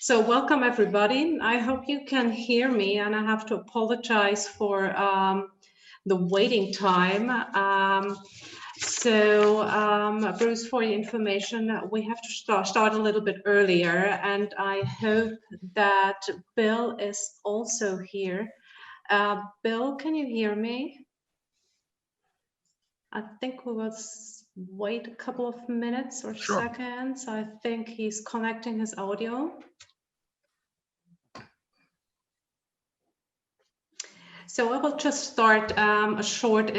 So welcome everybody. I hope you can hear me, and I have to apologize for the waiting time. Bruce, for your information, we have to start a little bit earlier, and I hope that Bill is also here. Bill, can you hear me? I think we will wait a couple of minutes or seconds. I think he's connecting his audio. So I will just start a short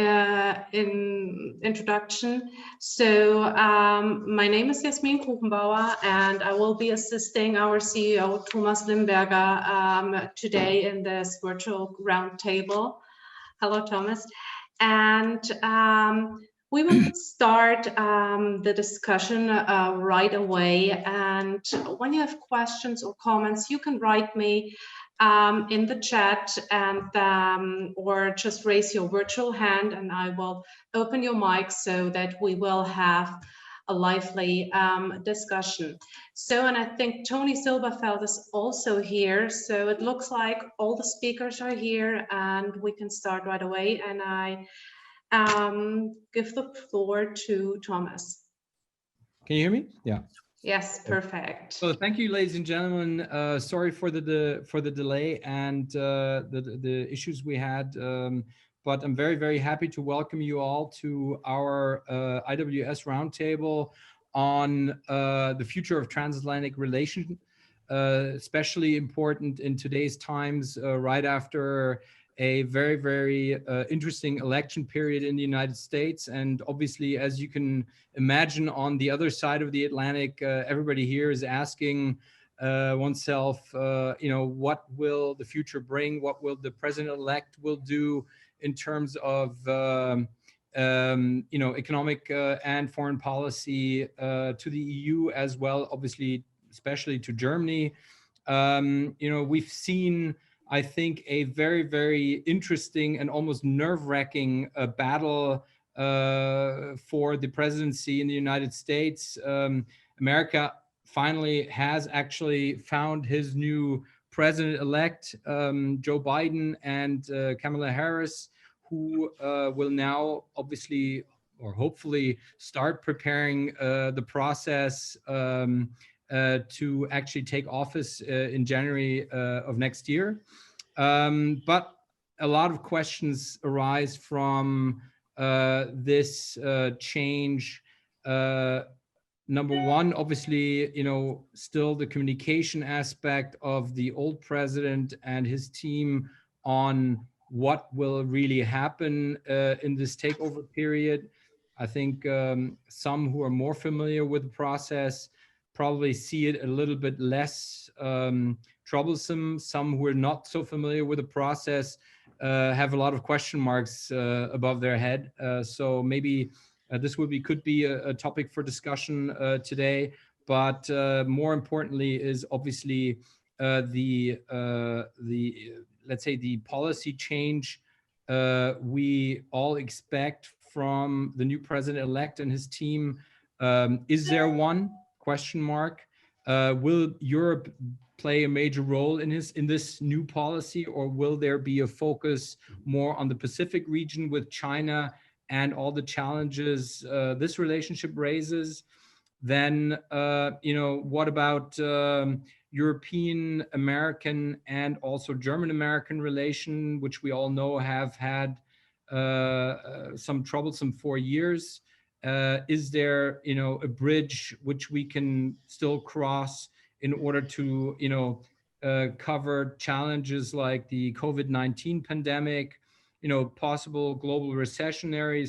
introduction. So my name is Jasmin Kuchenbauer, and I will be assisting our CEO, Thomas Limberger, today in this virtual roundtable. Hello, Thomas. And we will start the discussion right away. And when you have questions or comments, you can write me in the chat, and or just raise your virtual hand, and I will open your mic so that we will have a lively discussion. So, and I think Tony Silberfeld is also here. So it looks like all the speakers are here, and we can start right away. And I give the floor to Thomas. Can you hear me? Yeah. Yes, perfect. So thank you, ladies and gentlemen. Sorry for the delay and the issues we had, but I'm very happy to welcome you all to our IWS roundtable on the future of transatlantic relations, especially important in today's times, right after a very interesting election period in the United States. And obviously, as you can imagine, on the other side of the Atlantic, everybody here is asking oneself, what will the future bring? What will the president-elect will do in terms of economic and foreign policy to the EU as well, obviously, especially to Germany. We've seen, I think, a very interesting and almost nerve-wracking battle for the presidency in the United States. America finally has actually found his new president-elect, Joe Biden and Kamala Harris, who will now obviously or hopefully start preparing the process to actually take office in January of next year. But a lot of questions arise from this change. Number one, obviously, still the communication aspect of the old president and his team on what will really happen in this takeover period. I think some who are more familiar with the process probably see it a little bit less troublesome. Some who are not so familiar with the process have a lot of question marks above their head. So maybe this could be a topic for discussion today. But more importantly is obviously the let's say the policy change we all expect from the new president-elect and his team. Is there one? Question mark. Will Europe play a major role in this new policy, or will there be a focus more on the Pacific region with China and all the challenges this relationship raises? Then, what about European American and also German American relation, which we all know have had some troublesome 4 years? Is there, a bridge which we can still cross in order to, cover challenges like the COVID-19 pandemic, possible global recessionary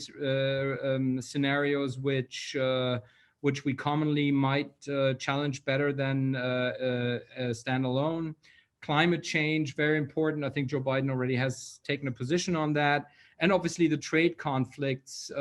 scenarios, which we commonly might challenge better than standalone. Climate change, very important. I think Joe Biden already has taken a position on that. And obviously the trade conflicts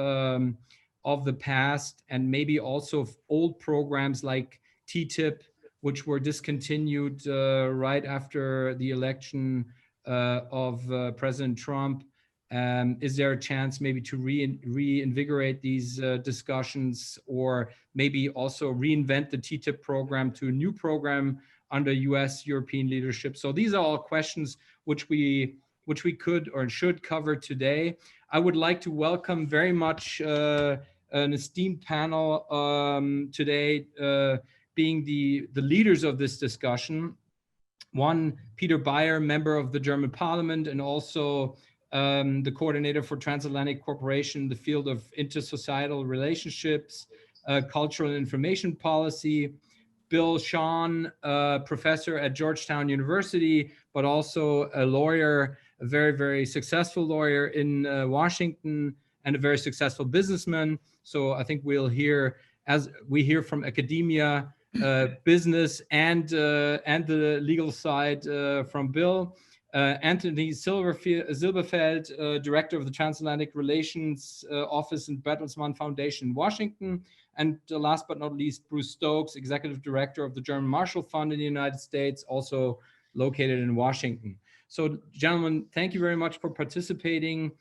of the past, and maybe also old programs like TTIP, which were discontinued right after the election of President Trump. Is there a chance maybe to reinvigorate these discussions, or maybe also reinvent the TTIP program to a new program under US European leadership? So these are all questions which we could or should cover today. I would like to welcome very much an esteemed panel today, being the leaders of this discussion. One, Peter Bayer, member of the German Parliament, and also the coordinator for Transatlantic Cooperation in the field of intersocietal relationships, cultural and information policy. Bill Shawn, professor at Georgetown University, but also a lawyer, a very, very successful lawyer in Washington, and a very successful businessman. So I think we'll hear, as we hear from academia, business, and the legal side from Bill. Anthony Silberfeld, director of the Transatlantic Relations Office and Bertelsmann Foundation in Washington. And last but not least, Bruce Stokes, executive director of the German Marshall Fund in the United States, also located in Washington. So, gentlemen, thank you very much for participating.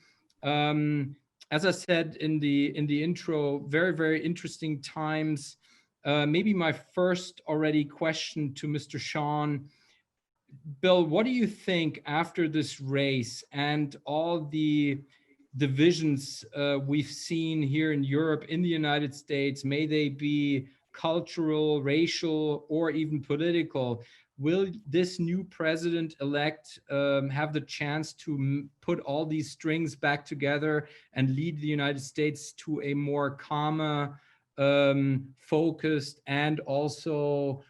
As I said in the intro, very, very interesting times. Maybe my first already question to Mr. Shawn. Bill, what do you think after this race and all the divisions we've seen here in Europe, in the United States, may they be cultural, racial, or even political? Will this new president-elect have the chance to put all these strings back together and lead the United States to a more calmer, focused, and also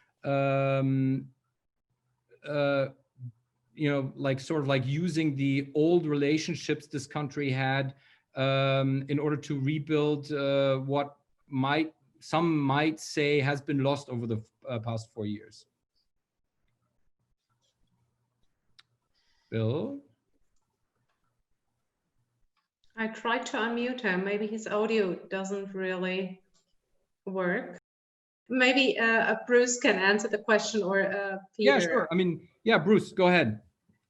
like sort of like using the old relationships this country had in order to rebuild what some might say has been lost over the past 4 years? Bill? I tried to unmute him. Maybe his audio doesn't really work. Maybe Bruce can answer the question, or Peter. Yeah, sure. I mean, yeah, Bruce, go ahead.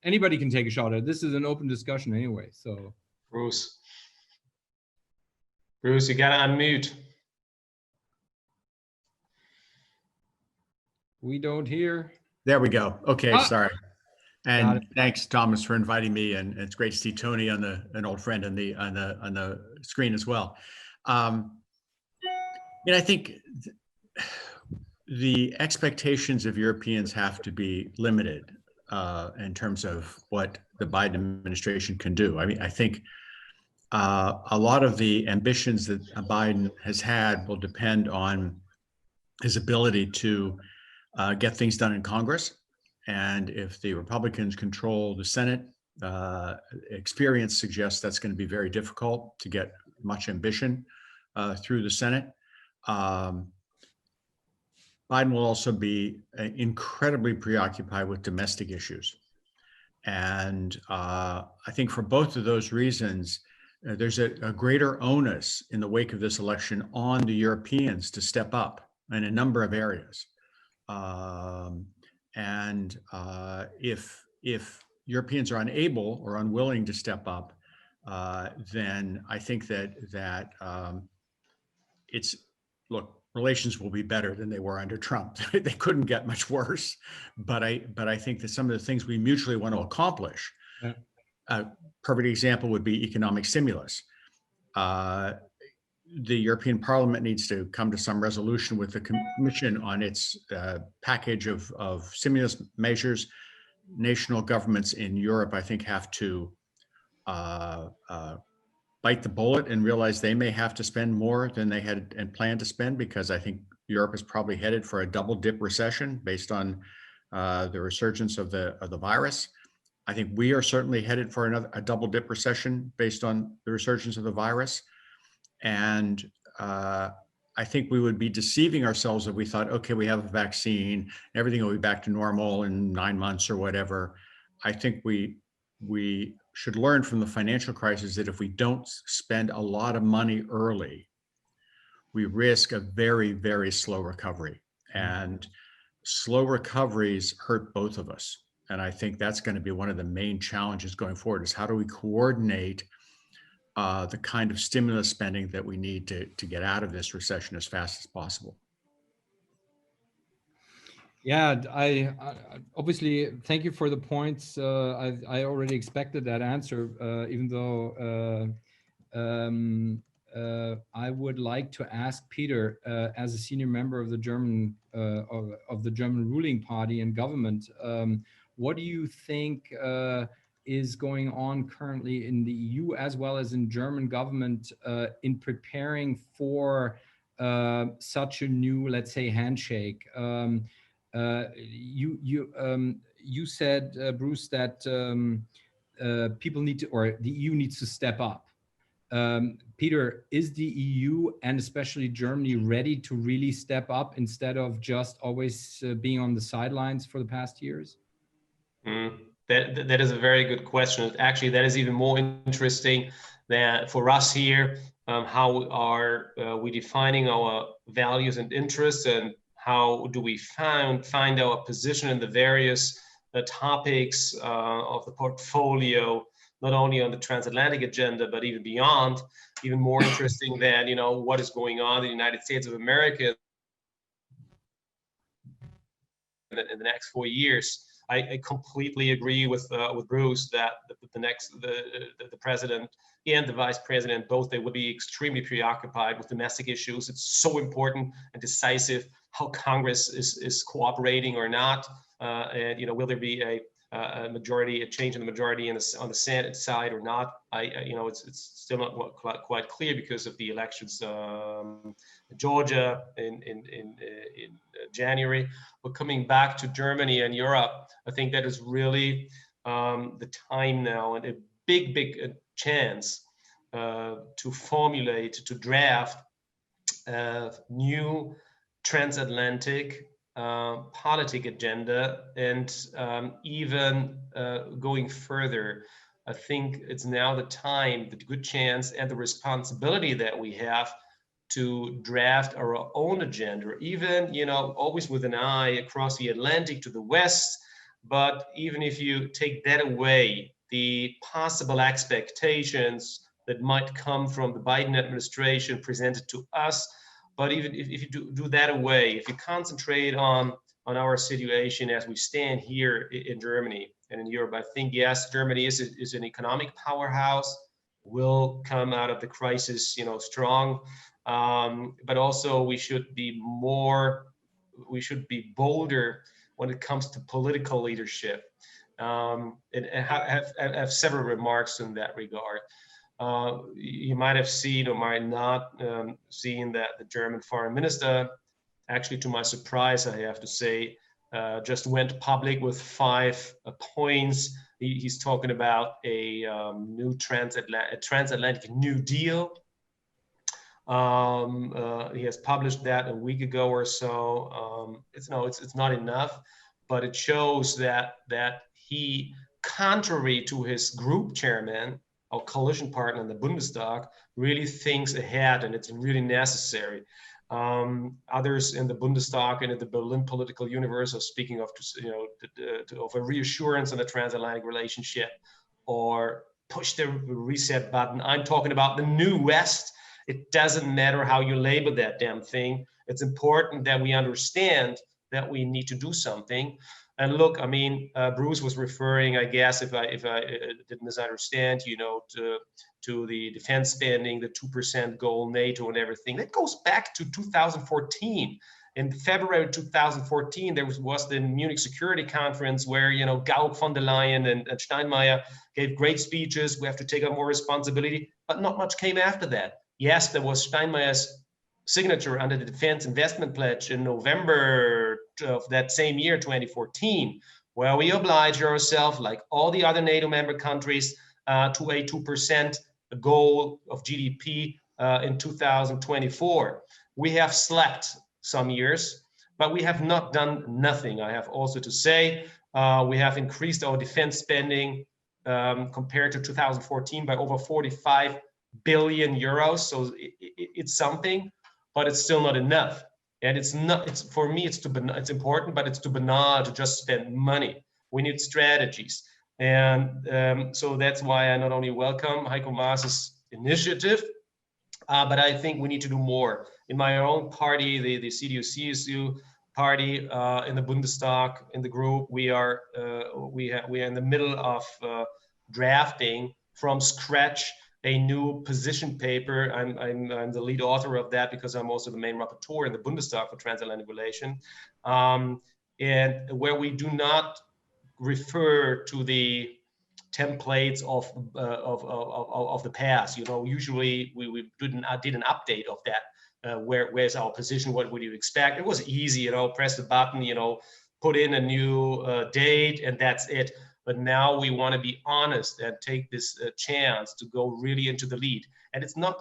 Anybody can take a shot at it. This is an open discussion anyway, so. Bruce, you gotta unmute. We don't hear. There we go. Okay, sorry. And it. Thanks, Thomas, for inviting me. And it's great to see Tony an old friend on the screen as well. I think the expectations of Europeans have to be limited in terms of what the Biden administration can do. I mean, I think a lot of the ambitions that Biden has had will depend on his ability to get things done in Congress. And if the Republicans control the Senate, experience suggests that's going to be very difficult to get much ambition through the Senate. Biden will also be incredibly preoccupied with domestic issues. And I think for both of those reasons, there's a greater onus in the wake of this election on the Europeans to step up in a number of areas. If Europeans are unable or unwilling to step up, then I think that relations will be better than they were under Trump. They couldn't get much worse, but I think that some of the things we mutually want to accomplish, a perfect example would be economic stimulus. The European Parliament needs to come to some resolution with the Commission on its package of stimulus measures. National governments in Europe, I think, have to bite the bullet and realize they may have to spend more than they had and planned to spend, because I think Europe is probably headed for a double dip recession based on the resurgence of the virus. I think we are certainly headed for a double dip recession based on the resurgence of the virus. And I think we would be deceiving ourselves if we thought, okay, we have a vaccine, everything will be back to normal in 9 months or whatever. I think we should learn from the financial crisis that if we don't spend a lot of money early we risk a very, very slow recovery. And slow recoveries hurt both of us. And I think that's going to be one of the main challenges going forward, is how do we coordinate the kind of stimulus spending that we need to get out of this recession as fast as possible. Yeah, I obviously thank you for the points. I already expected that answer, even though I would like to ask Peter, as a senior member of the German of the German ruling party and government, what do you think is going on currently in the EU as well as in German government in preparing for such a new, let's say, handshake? You said, Bruce, that people need to, or the EU needs to step up. Peter, is the EU and especially Germany ready to really step up instead of just always being on the sidelines for the past years? That is a very good question. Actually, that is even more interesting than for us here. How are we defining our values and interests, and how do we find our position in the various topics of the portfolio, not only on the transatlantic agenda, but even beyond? Even more interesting than, you know, what is going on in the United States of America in the next 4 years. I completely agree with Bruce that the president and the vice president, both, they will be extremely preoccupied with domestic issues. It's so important and decisive how Congress is cooperating or not, and, you know, will there be a majority, a change in the majority on the Senate side or not? You know, it's still not quite clear because of the elections in Georgia in January. But coming back to Germany and Europe, I think that is really the time now, and a big chance to formulate, to draft a new transatlantic politic agenda, and even going further. I think it's now the time, the good chance, and the responsibility that we have to draft our own agenda, even, you know, always with an eye across the Atlantic to the West. But even if you take that away, the possible expectations that might come from the Biden administration presented to us, but even if you do that away, if you concentrate on our situation as we stand here in Germany and in Europe, I think, yes, Germany is an economic powerhouse, will come out of the crisis, you know, strong. But also we should be bolder when it comes to political leadership. And have several remarks in that regard. You might have seen or might not seen that the German foreign minister, actually to my surprise, I have to say, just went public with 5 points. He's talking about a new transatlantic New Deal. He has published that a week ago or so. It's not enough, but it shows that he, contrary to his group chairman, our coalition partner in the Bundestag, really thinks ahead, and it's really necessary. Others in the Bundestag and in the Berlin political universe are speaking of, you know, of a reassurance on the transatlantic relationship, or push the reset button. I'm talking about the new West. It doesn't matter how you label that damn thing. It's important that we understand that we need to do something. And look, I mean, Bruce was referring, I guess, if I didn't misunderstand, you know, to the defense spending, the 2% goal, NATO, and everything. That goes back to 2014. In February 2014, there was the Munich Security Conference where, you know, Gauck, von der Leyen, and Steinmeier gave great speeches. We have to take on more responsibility, but not much came after that. Yes, there was Steinmeier's signature under the Defense Investment Pledge in November of that same year, 2014, where we obliged ourselves, like all the other NATO member countries, to a 2% goal of GDP in 2024. We have slept some years, but we have not done nothing. I have also to say, we have increased our defense spending compared to 2014 by over 45 billion euros. So it's something. but it's still not enough. And it's not, it's for me, it's important, but it's too banal to just spend money. We need strategies. And so that's why I not only welcome Heiko Maas's initiative, but I think we need to do more. In my own party, the CDU-CSU party in the Bundestag, in the group, we are in the middle of drafting from scratch a new position paper. I'm the lead author of that because I'm also the main rapporteur in the Bundestag for transatlantic relation, and where we do not refer to the templates of the past. You know, usually we did an update of that. Where's our position? What would you expect? It was easy, you know, press the button, you know, put in a new date, and that's it. But now we want to be honest and take this chance to go really into the lead. And it's not,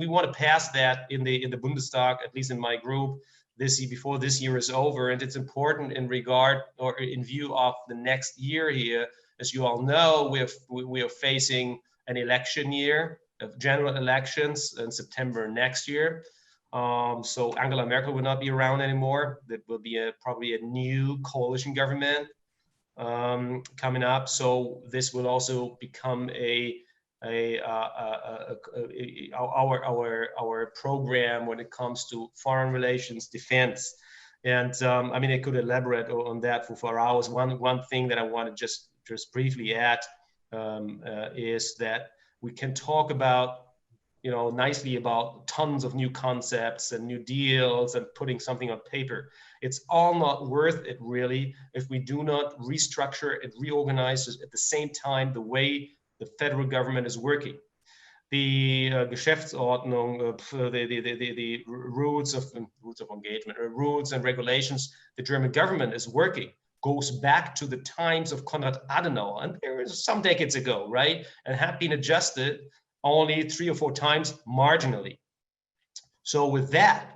we want to pass that in the Bundestag, at least in my group, before this year is over. And it's important in regard or in view of the next year here. As you all know, we are facing an election year, of general elections in September next year. So Angela Merkel will not be around anymore. There will be probably a new coalition government coming up. So this will also become our program when it comes to foreign relations, defense. And I mean, I could elaborate on that for hours. One thing that I want to just briefly add is that we can talk about, you know, nicely about tons of new concepts and new deals and putting something on paper. It's all not worth it, really, if we do not restructure and reorganize at the same time the way the federal government is working. The Geschäftsordnung, the rules of engagement, rules and regulations the German government is working goes back to the times of Konrad Adenauer, and there is some decades ago, right? And have been adjusted only 3 or 4 times marginally. So with that,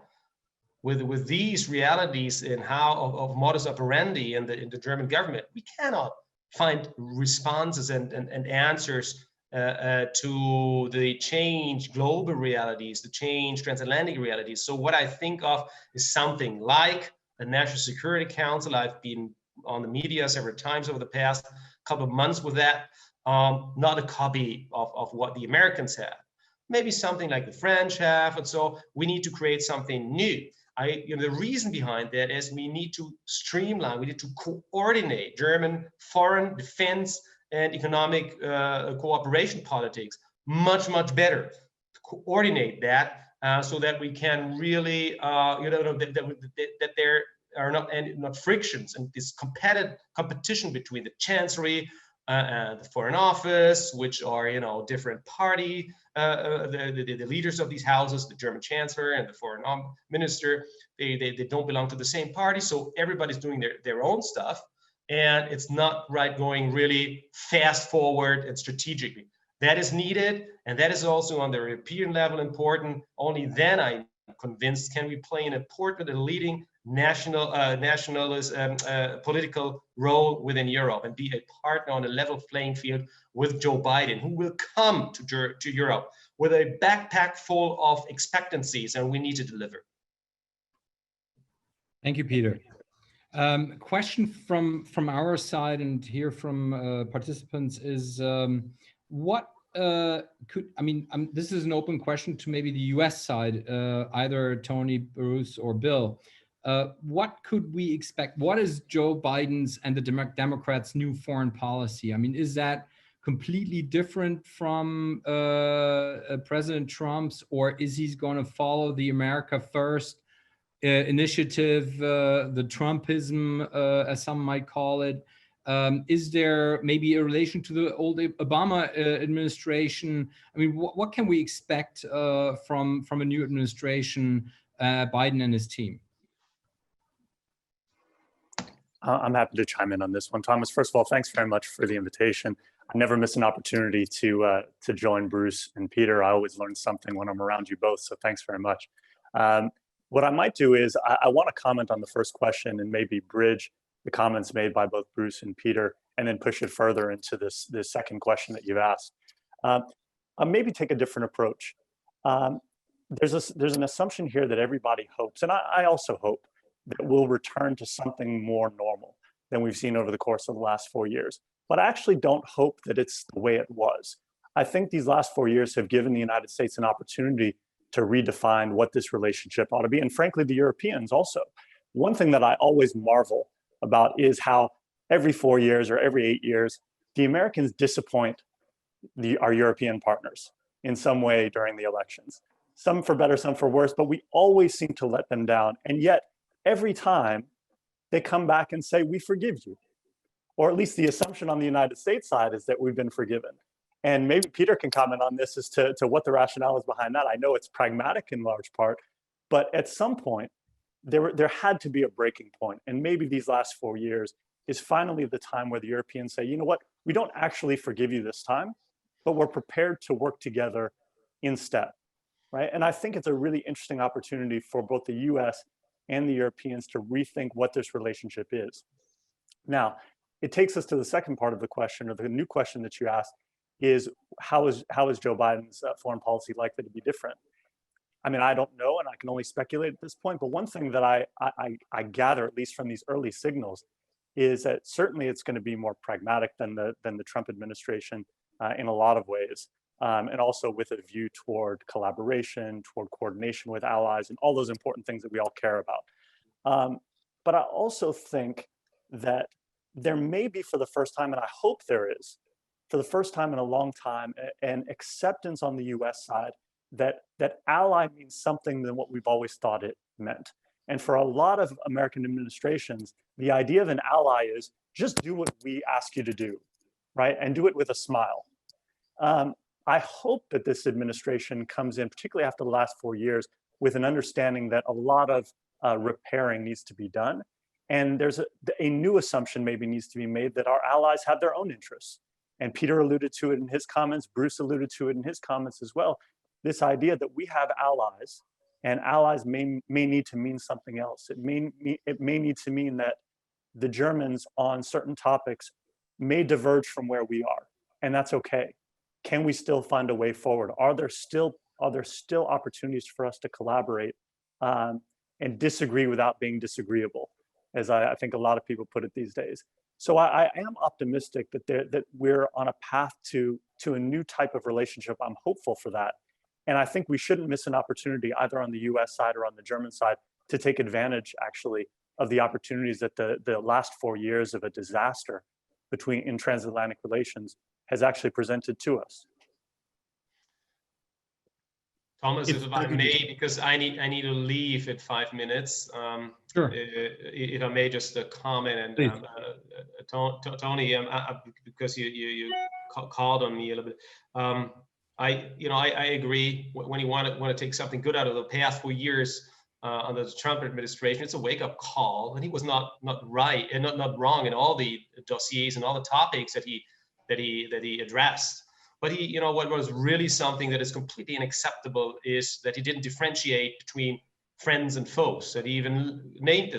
with these realities in how of modus operandi in the German government, we cannot find responses and answers to the change global realities, the change transatlantic realities. So what I think of is something like a National Security Council. I've been on the media several times over the past couple of months with that. Not a copy of what the Americans have, maybe something like the French have. And so we need to create something new. The reason behind that is we need to streamline, we need to coordinate German foreign, defense, and economic cooperation politics much better. Coordinate that so that we can really, that there are not frictions and this competition between the Chancellery and the Foreign Office, which are, you know, different party, the leaders of these houses, the German Chancellor and the Foreign Minister, they don't belong to the same party. So everybody's doing their own stuff. And it's not right going really fast forward and strategically. That is needed. And that is also on the European level important. Only then I'm convinced can we play an important and leading nationalist political role within Europe and be a partner on a level playing field with Joe Biden, who will come to Europe with a backpack full of expectancies, and we need to deliver. Thank you, Peter. Question from our side and here from participants is what this is an open question to maybe the US side, either Tony, Bruce, or Bill. What could we expect? What is Joe Biden's and the Democrats' new foreign policy? I mean, is that completely different from President Trump's, or is he going to follow the America First initiative, the Trumpism, as some might call it? Is there maybe a relation to the old Obama administration? I mean, what can we expect from a new administration, Biden and his team? I'm happy to chime in on this one. Thomas, first of all, thanks very much for the invitation. I never miss an opportunity to join Bruce and Peter. I always learn something when I'm around you both, so thanks very much. What I might do is I want to comment on the first question and maybe bridge the comments made by both Bruce and Peter, and then push it further into this second question that you've asked. I'll maybe take a different approach. there's an assumption here that everybody hopes, and I also hope, that we'll return to something more normal than we've seen over the course of the last 4 years. But I actually don't hope that it's the way it was. I think these last 4 years have given the United States an opportunity to redefine what this relationship ought to be, and frankly, the Europeans also. One thing that I always marvel about is how every 4 years or every 8 years, the Americans disappoint our European partners in some way during the elections. Some for better, some for worse, but we always seem to let them down. And yet, every time they come back and say, we forgive you. Or at least the assumption on the United States side is that we've been forgiven. And maybe Peter can comment on this as to what the rationale is behind that. I know it's pragmatic in large part, but at some point, there had to be a breaking point. And maybe these last 4 years is finally the time where the Europeans say, you know what, we don't actually forgive you this time, but we're prepared to work together in step, right? And I think it's a really interesting opportunity for both the US and the Europeans to rethink what this relationship is. Now, it takes us to the second part of the question, or the new question that you asked, is how is Joe Biden's foreign policy likely to be different? I mean, I don't know, and I can only speculate at this point, but one thing that I gather, at least from these early signals, is that certainly it's going to be more pragmatic than the Trump administration in a lot of ways, and also with a view toward collaboration, toward coordination with allies, and all those important things that we all care about. But I also think that there may be, for the first time, and I hope there is, for the first time in a long time, an acceptance on the US side that ally means something than what we've always thought it meant. And for a lot of American administrations, the idea of an ally is just do what we ask you to do, right? And do it with a smile. I hope that this administration comes in, particularly after the last 4 years, with an understanding that a lot of repairing needs to be done. And there's a new assumption maybe needs to be made that our allies have their own interests. And Peter alluded to it in his comments, Bruce alluded to it in his comments as well. This idea that we have allies, and allies may need to mean something else. It may need to mean that the Germans on certain topics may diverge from where we are, and that's okay. Can we still find a way forward? Are there still opportunities for us to collaborate and disagree without being disagreeable, as I think a lot of people put it these days? So I am optimistic that we're on a path to a new type of relationship. I'm hopeful for that. And I think we shouldn't miss an opportunity either on the US side or on the German side to take advantage actually of the opportunities that the last 4 years of a disaster in transatlantic relations has actually presented to us. Thomas, if I may, because I need to leave in 5 minutes. Sure. If I may just comment, and Tony, because you called on me a little bit. I agree. When you want to take something good out of the past 4 years under the Trump administration, it's a wake-up call, and he was not right and not wrong in all the dossiers and all the topics that he addressed. But what was really something that is completely unacceptable is that he didn't differentiate between friends and foes. That he even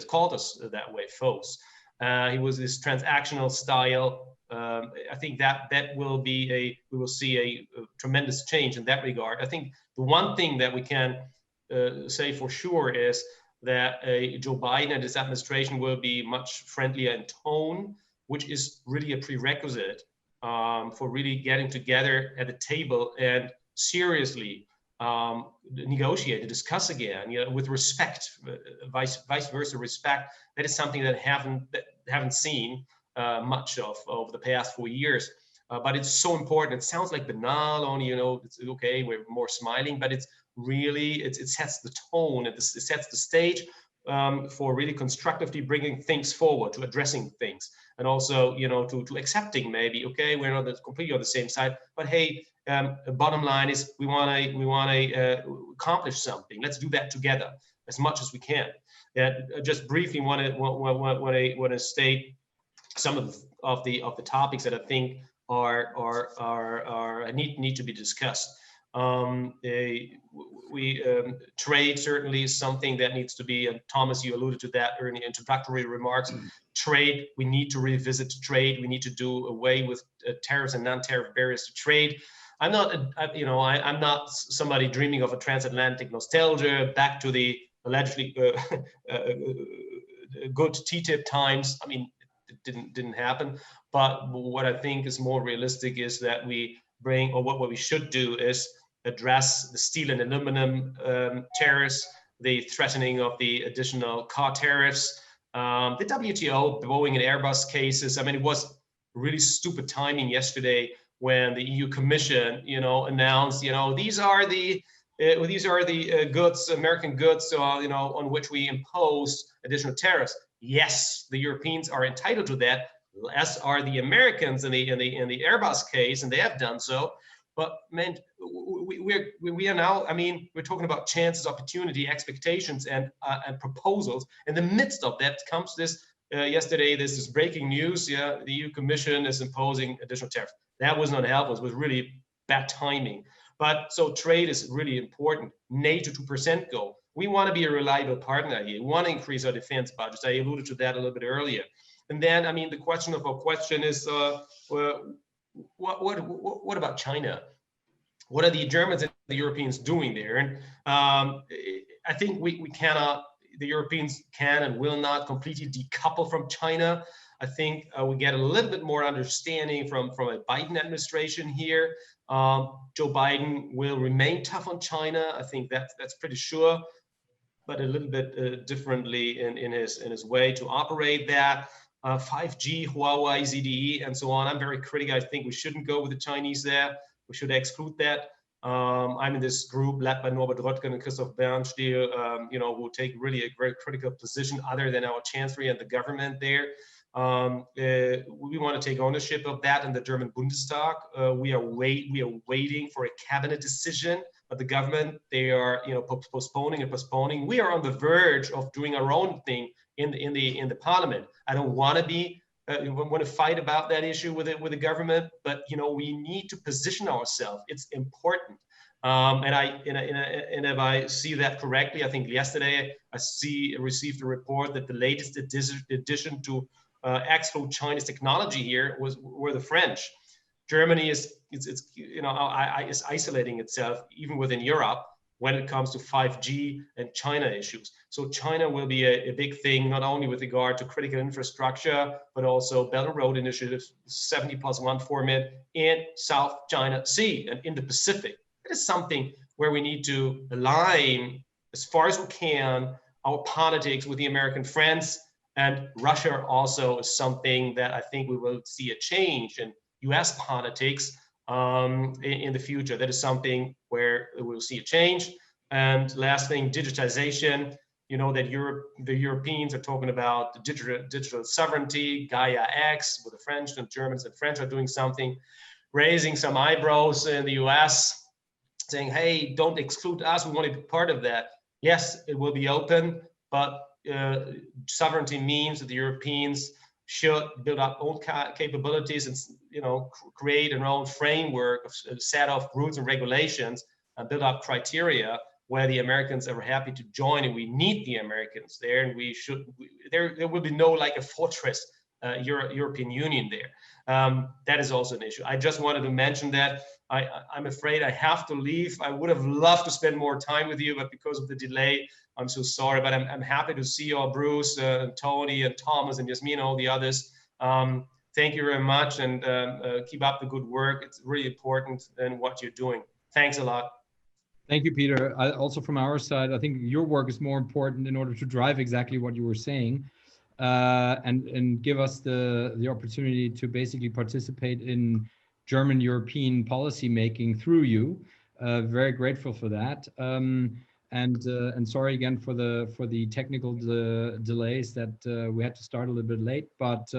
called us that way, foes. He was this transactional style. I think that we will see a tremendous change in that regard. I think the one thing that we can say for sure is that Joe Biden and his administration will be much friendlier in tone, which is really a prerequisite for really getting together at the table and seriously negotiate, discuss again, with respect, vice versa respect. That is something that haven't seen much of over the past 4 years, but it's so important. It sounds like banal, only it's okay, we're more smiling, but it's really it sets the tone, it sets the stage for really constructively bringing things forward, to addressing things, and also to accepting maybe, okay, we're not completely on the same side, but hey, bottom line is we want to accomplish something. Let's do that together as much as we can. Just briefly want to state some of the topics that I think are need to be discussed. Trade certainly is something that needs to be, and Thomas, you alluded to that in the introductory remarks. Trade, we need to revisit trade. We need to do away with tariffs and non-tariff barriers to trade. I'm not somebody dreaming of a transatlantic nostalgia back to the allegedly good TTIP times. I mean, it didn't happen. But what I think is more realistic is that we bring, or what we should do is address the steel and aluminum tariffs, the threatening of the additional car tariffs, the WTO, Boeing and Airbus cases. I mean, it was really stupid timing yesterday when the EU Commission, announced, these are the goods, American goods, on which we impose additional tariffs. Yes, the Europeans are entitled to that, as are the Americans in the Airbus case, and they have done so. But man, we are now, I mean, we're talking about chances, opportunity, expectations, and proposals. In the midst of that comes this, yesterday, this is breaking news. Yeah, the EU Commission is imposing additional tariffs. That was not helpful. It was really bad timing. But so trade is really important. NATO 2% goal. We want to be a reliable partner here. We want to increase our defense budgets. I alluded to that a little bit earlier. And then, I mean, the question of our question is, what about China? What are the Germans and the Europeans doing there? And I think we cannot, the Europeans can and will not completely decouple from China. I think we get a little bit more understanding from a Biden administration here. Joe Biden will remain tough on China. I think that's pretty sure, but a little bit differently in his way to operate that. 5G, Huawei, ZTE, and so on. I'm very critical. I think we shouldn't go with the Chinese there. We should exclude that. I'm in this group led by Norbert Röttgen and Christoph Bernstiel, who take really a very critical position other than our Chancellery and the government there. We want to take ownership of that in the German Bundestag. We are waiting for a cabinet decision, but the government, they are postponing and postponing. We are on the verge of doing our own thing in the parliament. I don't want to fight about that issue with the government, but we need to position ourselves. It's important. And if I see that correctly, I think yesterday I received a report that the latest addition to exclude Chinese technology here were the French. Germany is isolating itself even within Europe when it comes to 5G and China issues. So China will be a big thing, not only with regard to critical infrastructure, but also Belt and Road Initiative, 70+1 format in South China Sea and in the Pacific. It is something where we need to align as far as we can our politics with the American friends, and Russia also is something that I think we will see a change in US politics in the future. That is something where we'll see a change. And last thing, digitization. That the Europeans are talking about the digital sovereignty, Gaia X, with the French and Germans and French are doing something, raising some eyebrows in the US, saying, hey, don't exclude us, we want to be part of that. Yes, it will be open, but sovereignty means that the Europeans should build up own capabilities and create their own framework, a set of rules and regulations, and build up criteria where the Americans are happy to join, and we need the Americans there, and there will be no like a fortress European Union there. That is also an issue. I just wanted to mention that. I'm afraid I have to leave. I would have loved to spend more time with you, but because of the delay, I'm so sorry. But I'm happy to see you all, Bruce, and Tony, and Thomas, and Yasmin, and all the others. Thank you very much, and keep up the good work. It's really important in what you're doing. Thanks a lot. Thank you, Peter. Also from our side, I think your work is more important in order to drive exactly what you were saying, and give us the opportunity to basically participate in German European policy making through you. Very grateful for that. And sorry again for the technical delays that we had to start a little bit late. But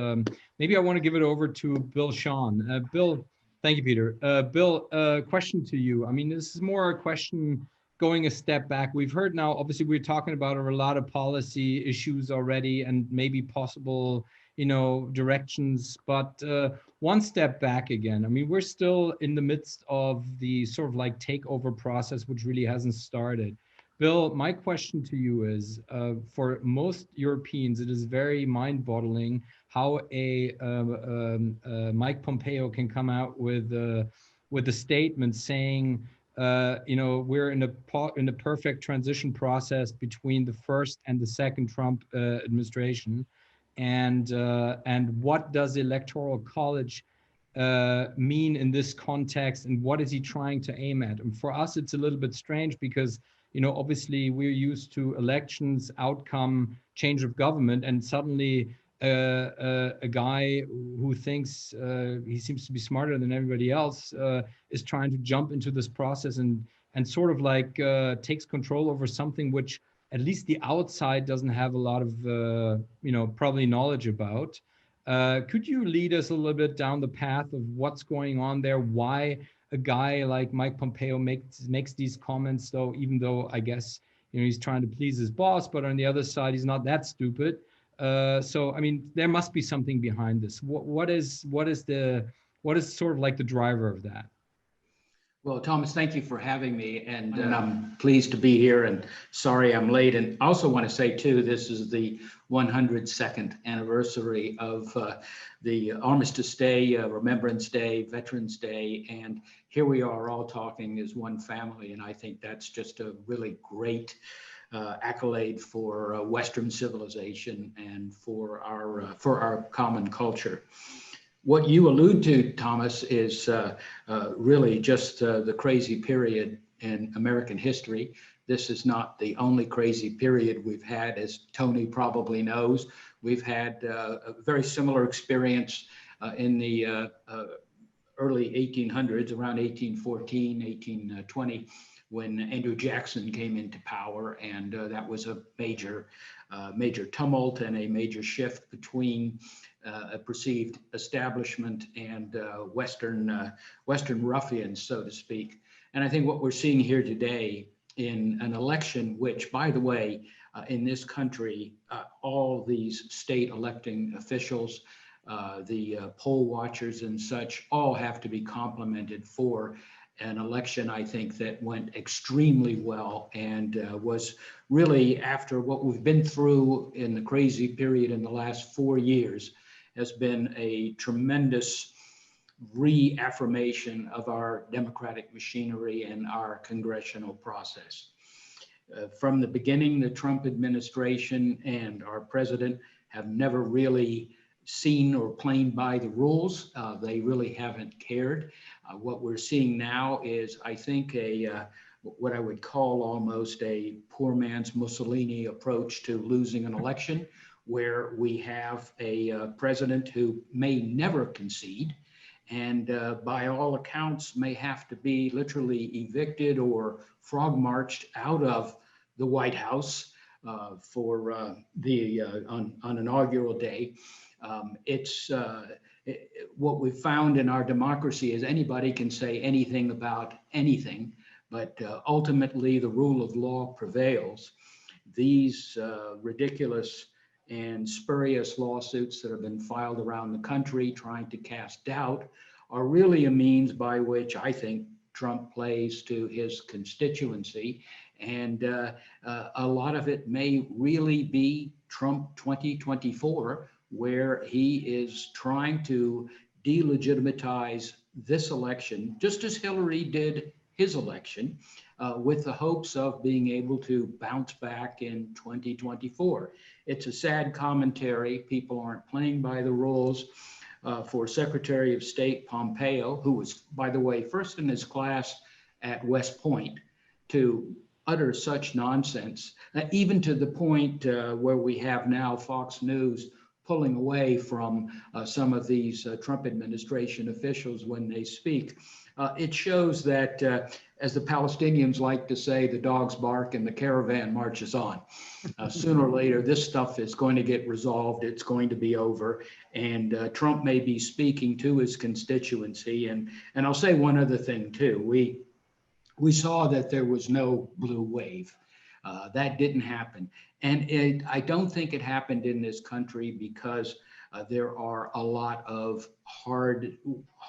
maybe I want to give it over to Bill Sean. Bill, thank you, Peter. Bill, question to you. I mean, this is more a question going a step back. We've heard now, obviously, we're talking about a lot of policy issues already and maybe possible, directions. But one step back again. I mean, we're still in the midst of the sort of like takeover process, which really hasn't started. Bill, my question to you is, for most Europeans, it is very mind-boggling how a Mike Pompeo can come out with with a statement saying, we're in a perfect transition process between the first and the second Trump administration, and what does the Electoral College mean in this context, and what is he trying to aim at? And for us, it's a little bit strange because, obviously we're used to elections, outcome, change of government, and suddenly a guy who thinks he seems to be smarter than everybody else is trying to jump into this process and sort of like takes control over something which at least the outside doesn't have a lot of probably knowledge about. Could you lead us a little bit down the path of what's going on there? Why a guy like Mike Pompeo makes these comments, though, even though I guess he's trying to please his boss, but on the other side, he's not that stupid. So I mean, there must be something behind this. What is sort of like the driver of that? Well, Thomas, thank you for having me, and I'm pleased to be here, and sorry I'm late. And I also want to say, too, this is the 102nd anniversary of the Armistice Day, Remembrance Day, Veterans Day, and here we are all talking as one family, and I think that's just a really great accolade for Western civilization and for our common culture. What you allude to, Thomas, is really just the crazy period in American history. This is not the only crazy period we've had, as Tony probably knows. We've had a very similar experience in the early 1800s, around 1814, 1820, when Andrew Jackson came into power, and that was a major tumult and a major shift between a perceived establishment and Western ruffians, so to speak. And I think what we're seeing here today in an election, which, by the way, in this country, all these state electing officials, the poll watchers and such, all have to be complimented for an election, I think, that went extremely well and was really, after what we've been through in the crazy period in the last 4 years, has been a tremendous reaffirmation of our democratic machinery and our congressional process. From the beginning, the Trump administration and our president have never really seen or played by the rules. They really haven't cared. What we're seeing now is, I think, what I would call almost a poor man's Mussolini approach to losing an election, where we have a president who may never concede and by all accounts may have to be literally evicted or frog marched out of the White House for on inaugural day. What we've found in our democracy is anybody can say anything about anything, but ultimately the rule of law prevails. These ridiculous and spurious lawsuits that have been filed around the country trying to cast doubt are really a means by which I think Trump plays to his constituency. And a lot of it may really be Trump 2024, where he is trying to delegitimize this election, just as Hillary did his election, with the hopes of being able to bounce back in 2024. It's a sad commentary. People aren't playing by the rules. For Secretary of State Pompeo, who was, by the way, first in his class at West Point, to utter such nonsense, even to the point where we have now Fox News pulling away from some of these Trump administration officials when they speak. It shows that, as the Palestinians like to say, the dogs bark and the caravan marches on. Sooner or later, this stuff is going to get resolved. It's going to be over. And Trump may be speaking to his constituency. And I'll say one other thing, too. We saw that there was no blue wave. That didn't happen. And I don't think it happened in this country because there are a lot of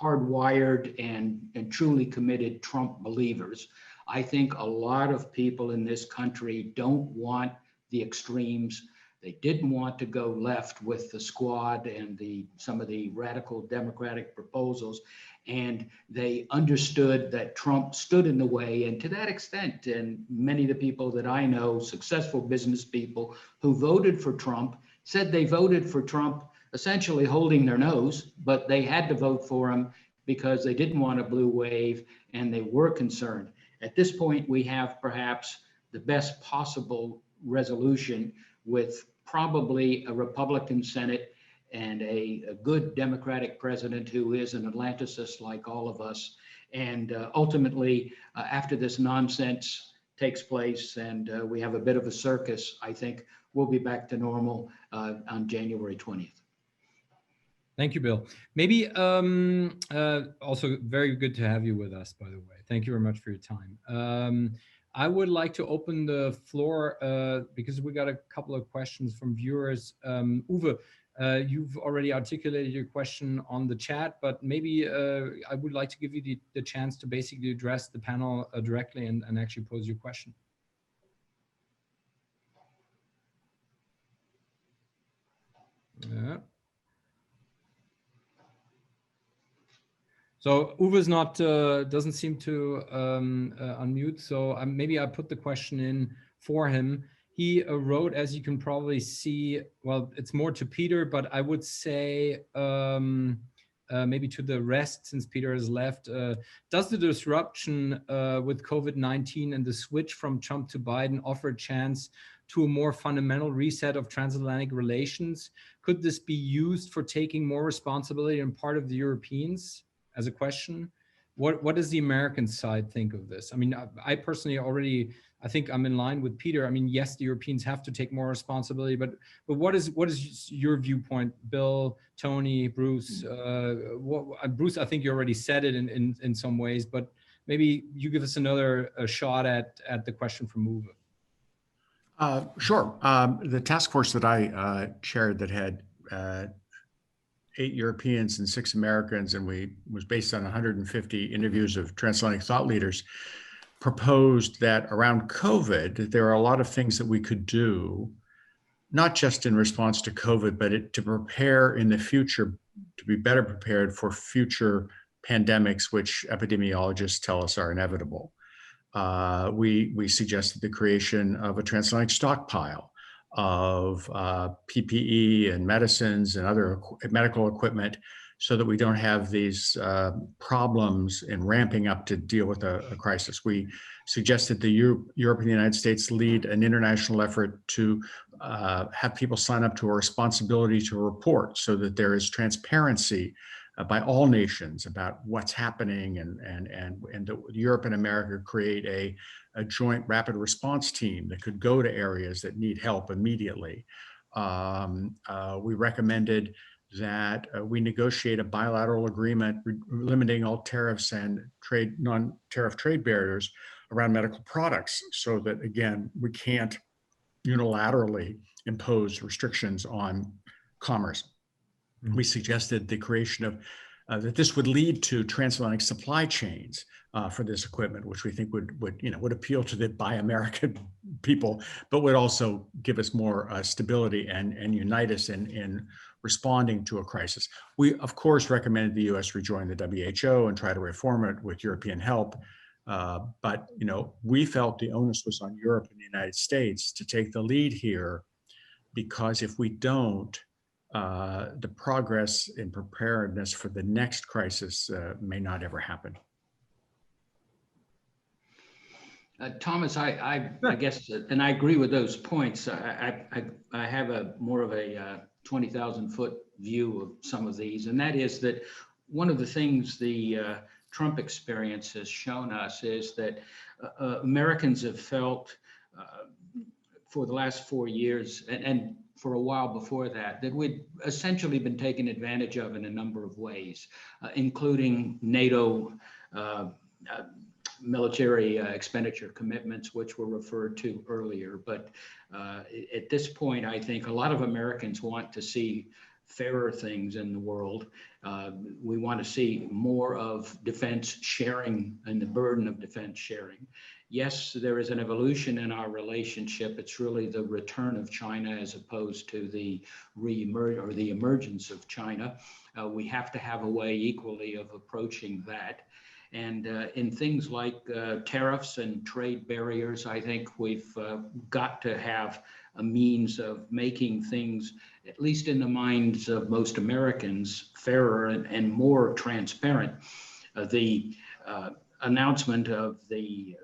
hardwired and truly committed Trump believers. I think a lot of people in this country don't want the extremes. They didn't want to go left with the squad and some of the radical Democratic proposals. And they understood that Trump stood in the way. And to that extent, and many of the people that I know, successful business people who voted for Trump, said they voted for Trump essentially holding their nose, but they had to vote for him because they didn't want a blue wave and they were concerned. At this point, we have perhaps the best possible resolution with probably a Republican Senate and a good Democratic president who is an Atlanticist like all of us. And ultimately, after this nonsense takes place and we have a bit of a circus, I think we'll be back to normal on January 20th. Thank you, Bill. Maybe also very good to have you with us, by the way. Thank you very much for your time. I would like to open the floor because we got a couple of questions from viewers. Uwe, you've already articulated your question on the chat, but maybe I would like to give you the chance to basically address the panel directly and actually pose your question. Yeah. So Uwe's not, doesn't seem to unmute. So maybe I put the question in for him. He wrote, as you can probably see, well, it's more to Peter, but I would say maybe to the rest since Peter has left. Does the disruption with COVID-19 and the switch from Trump to Biden offer a chance to a more fundamental reset of transatlantic relations? Could this be used for taking more responsibility on part of the Europeans? As a question, what does the American side think of this? I mean, I personally already, I think I'm in line with Peter. I mean, yes, the Europeans have to take more responsibility, but what is your viewpoint, Bill, Tony, Bruce? Bruce, I think you already said it in some ways, but maybe you give us another shot at the question from Uwe. Sure. The task force that I chaired that had 8 Europeans and 6 Americans, and was based on 150 interviews of transatlantic thought leaders, proposed that around COVID, there are a lot of things that we could do, not just in response to COVID, but to prepare in the future, to be better prepared for future pandemics, which epidemiologists tell us are inevitable. We suggested the creation of a transatlantic stockpile of PPE and medicines and other medical equipment so that we don't have these problems in ramping up to deal with a crisis. We suggested the Europe and the United States lead an international effort to have people sign up to a responsibility to report so that there is transparency by all nations about what's happening, and that Europe and America create a joint rapid response team that could go to areas that need help immediately. We recommended that we negotiate a bilateral agreement limiting all tariffs and non-tariff trade barriers around medical products so that, again, we can't unilaterally impose restrictions on commerce. Mm-hmm. We suggested the creation of that this would lead to transatlantic supply chains for this equipment, which we think would appeal to the Buy American people, but would also give us more stability and unite us in responding to a crisis. We, of course, recommended the U.S. rejoin the WHO and try to reform it with European help. But we felt the onus was on Europe and the United States to take the lead here, because if we don't, the progress in preparedness for the next crisis may not ever happen. Thomas, I guess, and I agree with those points. I have more of a 20,000-foot view of some of these, and that is that one of the things the Trump experience has shown us is that Americans have felt for the last 4 years and for a while before that we'd essentially been taken advantage of in a number of ways, including NATO military expenditure commitments, which were referred to earlier. But at this point, I think a lot of Americans want to see fairer things in the world. We want to see more of defense sharing and the burden of defense sharing. yes, there is an evolution in our relationship. It's really the return of China as opposed to the the emergence of China. We have to have a way equally of approaching that. And in things like tariffs and trade barriers, I think we've got to have a means of making things, at least in the minds of most Americans, fairer and more transparent. The announcement of the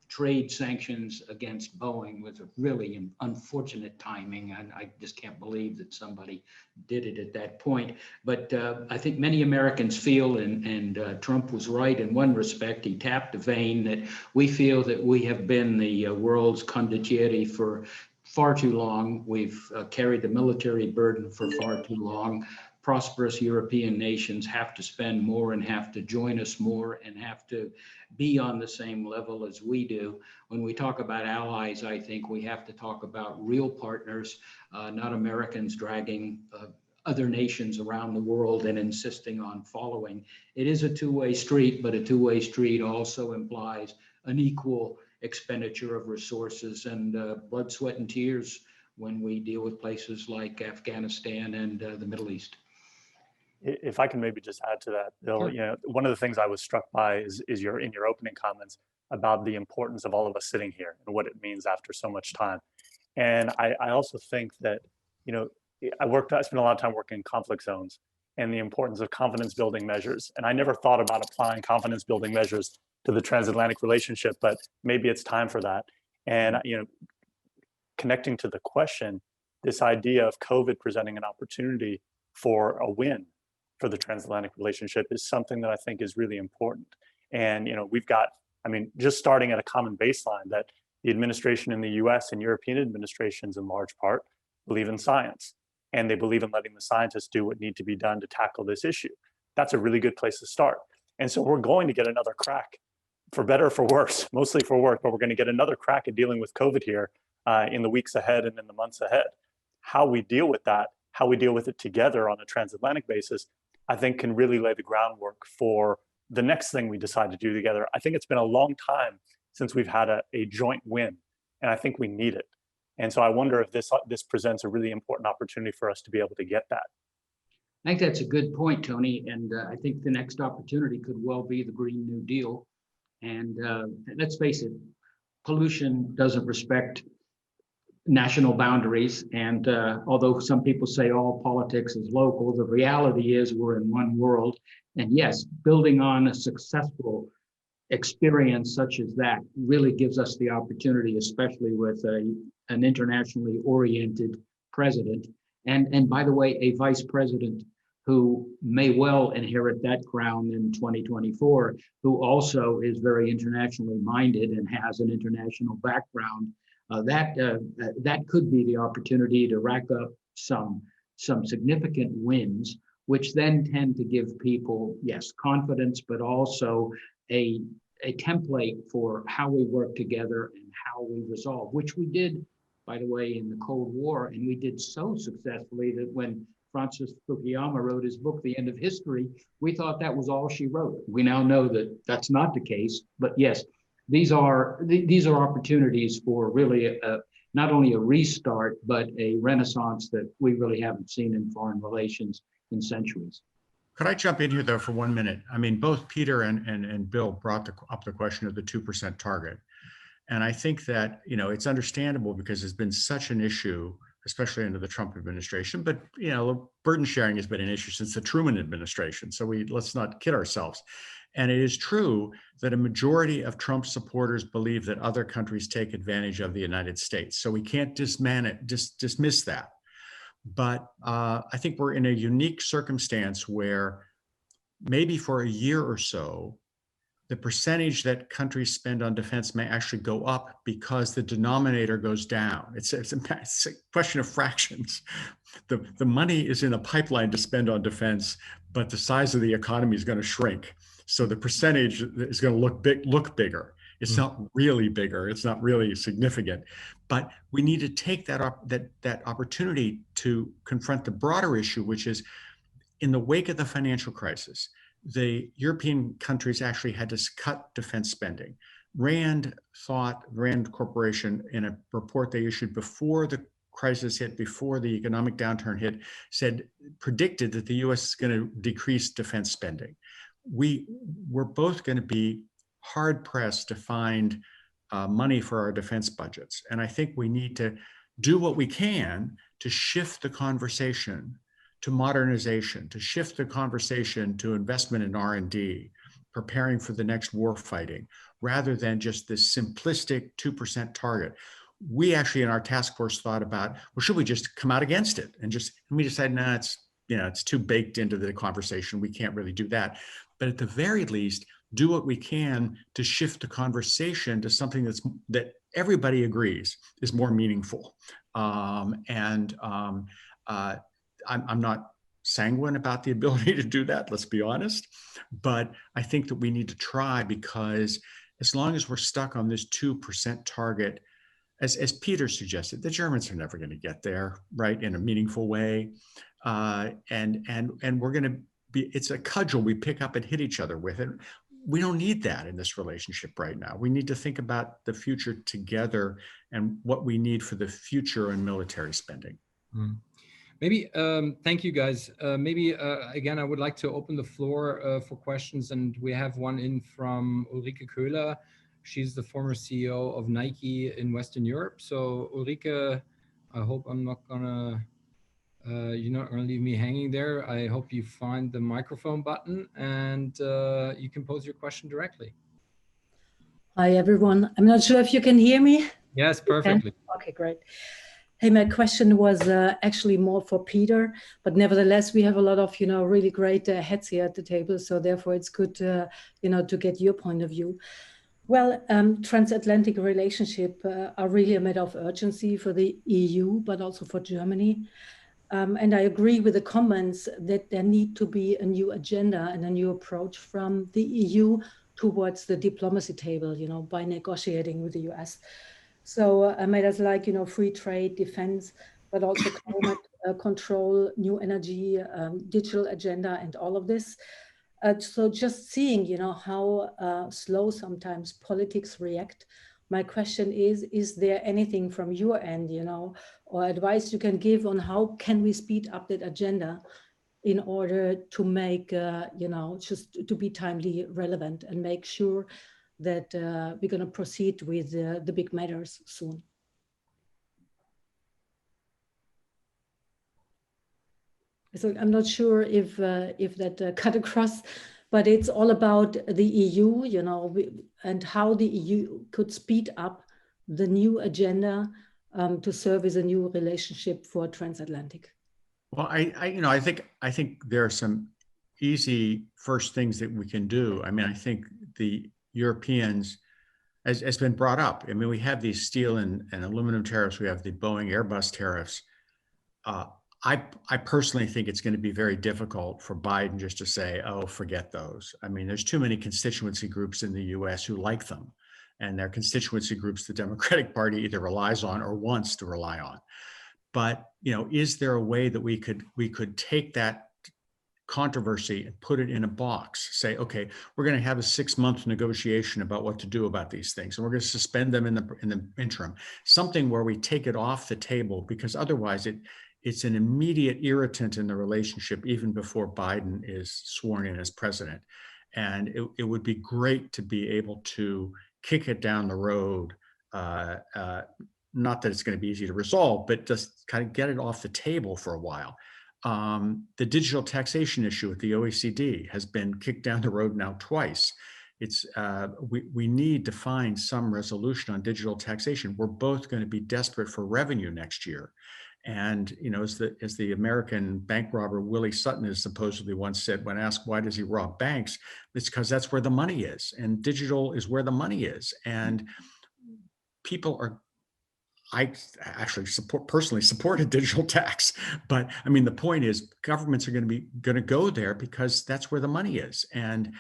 trade sanctions against Boeing was a really unfortunate timing, and I just can't believe that somebody did it at that point. But I think many Americans feel, and Trump was right in one respect, he tapped a vein that we feel that we have been the world's condottieri for far too long. We've carried the military burden for far too long. Prosperous European nations have to spend more and have to join us more and have to be on the same level as we do. When we talk about allies, I think we have to talk about real partners, not Americans dragging other nations around the world and insisting on following. It is a two-way street, but a two-way street also implies an equal expenditure of resources and blood, sweat, and tears when we deal with places like Afghanistan and the Middle East. If I can maybe just add to that, Bill, Sure. you know, one of the things I was struck by is your in your opening comments about the importance of all of us sitting here and what it means after so much time. And I also think that, you know, I spent a lot of time working in conflict zones and the importance of confidence building measures. And I never thought about applying confidence building measures to the transatlantic relationship, but maybe it's time for that. And, you know, connecting to the question, this idea of COVID presenting an opportunity for a win for the transatlantic relationship is something that I think is really important. And, you know, we've got, I mean, just starting at a common baseline that the administration in the US and European administrations in large part believe in science, and they believe in letting the scientists do what need to be done to tackle this issue. That's a really good place to start. And so we're going to get another crack, for better or for worse, mostly for worse, but we're going to get another crack at dealing with COVID here in the weeks ahead and in the months ahead. How we deal with that, how we deal with it together on a transatlantic basis, I think can really lay the groundwork for the next thing we decide to do together. I think it's been a long time since we've had a joint win, and I think we need it. And so I wonder if this presents a really important opportunity for us to be able to get that. I think that's a good point, Tony. And I think the next opportunity could well be the Green New Deal. And let's face it, pollution doesn't respect national boundaries. And although some people say all politics is local, the reality is we're in one world. And yes, building on a successful experience such as that really gives us the opportunity, especially with an internationally oriented president. And by the way, a vice president who may well inherit that crown in 2024, who also is very internationally minded and has an international background. That could be the opportunity to rack up some significant wins, which then tend to give people, yes, confidence, but also a template for how we work together and how we resolve, which we did, by the way, in the Cold War. And we did so successfully that when Francis Fukuyama wrote his book, The End of History, we thought that was all she wrote. We now know that that's not the case, but yes, these are opportunities for really not only a restart, but a renaissance that we really haven't seen in foreign relations in centuries. Could I jump in here though for 1 minute? I mean, both Peter and Bill brought up the question of the 2% target. And I think that, you know, it's understandable because it's been such an issue, especially under the Trump administration, but, you know, burden sharing has been an issue since the Truman administration. So let's not kid ourselves. And it is true that a majority of Trump supporters believe that other countries take advantage of the United States. So we can't dismiss that. But I think we're in a unique circumstance where maybe for a year or so, the percentage that countries spend on defense may actually go up because the denominator goes down. It's a question of fractions. The money is in a pipeline to spend on defense, but the size of the economy is going to shrink. So the percentage is going to look bigger. It's not really bigger. It's not really significant. But we need to take that opportunity to confront the broader issue, which is in the wake of the financial crisis, the European countries actually had to cut defense spending. Rand Corporation, in a report they issued before the crisis hit, before the economic downturn hit, predicted that the US is going to decrease defense spending. We're both going to be hard pressed to find money for our defense budgets. And I think we need to do what we can to shift the conversation to modernization, to shift the conversation to investment in R&D, preparing for the next war fighting, rather than just this simplistic 2% target. We actually in our task force thought about, well, should we just come out against it? And we decided, nah, it's too baked into the conversation. We can't really do that. But at the very least, do what we can to shift the conversation to something that everybody agrees is more meaningful. I'm not sanguine about the ability to do that, let's be honest. But I think that we need to try, because as long as we're stuck on this 2% target, as Peter suggested, the Germans are never going to get there, right, in a meaningful way. And we're going to be, it's a cudgel we pick up and hit each other with. And we don't need that in this relationship right now. We need to think about the future together and what we need for the future in military spending. Mm. Maybe, thank you guys. Again, I would like to open the floor for questions, and we have one in from Ulrike Köhler. She's the former CEO of Nike in Western Europe. So Ulrike, I hope I'm not gonna, you're not gonna leave me hanging there. I hope you find the microphone button and you can pose your question directly. Hi, everyone. I'm not sure if you can hear me. Yes, perfectly. Okay, great. Hey, my question was actually more for Peter, but nevertheless, we have a lot of, really great heads here at the table. So therefore it's good, to get your point of view. Well, transatlantic relationship are really a matter of urgency for the EU, but also for Germany. And I agree with the comments that there need to be a new agenda and a new approach from the EU towards the diplomacy table, by negotiating with the US. So matters like, free trade, defense, but also climate control, new energy, digital agenda, and all of this. So just seeing, how slow sometimes politics react. My question is there anything from your end, or advice you can give on how can we speed up that agenda in order to make, just to be timely relevant and make sure that we're going to proceed with the big matters soon. So I'm not sure if that cut across, but it's all about the EU, and how the EU could speed up the new agenda to serve as a new relationship for transatlantic. Well, I think there are some easy first things that we can do. I mean, I think the Europeans, as been brought up, I mean, we have these steel and aluminum tariffs, we have the Boeing Airbus tariffs. I personally think it's going to be very difficult for Biden just to say, oh, forget those. I mean, there's too many constituency groups in the US who like them. And they're constituency groups the Democratic Party either relies on or wants to rely on. But, is there a way that we could take that controversy and put it in a box, say, okay, we're going to have a 6-month negotiation about what to do about these things, and we're going to suspend them in the interim, something where we take it off the table, because otherwise it's an immediate irritant in the relationship even before Biden is sworn in as president. And it would be great to be able to kick it down the road. Not that it's going to be easy to resolve, but just kind of get it off the table for a while. The digital taxation issue at the OECD has been kicked down the road now twice. We need to find some resolution on digital taxation. We're both going to be desperate for revenue next year. And, as the American bank robber Willie Sutton has supposedly once said, when asked why does he rob banks, it's because that's where the money is, and digital is where the money is. And I actually personally support a digital tax, but I mean, the point is governments are going to go there because that's where the money is. And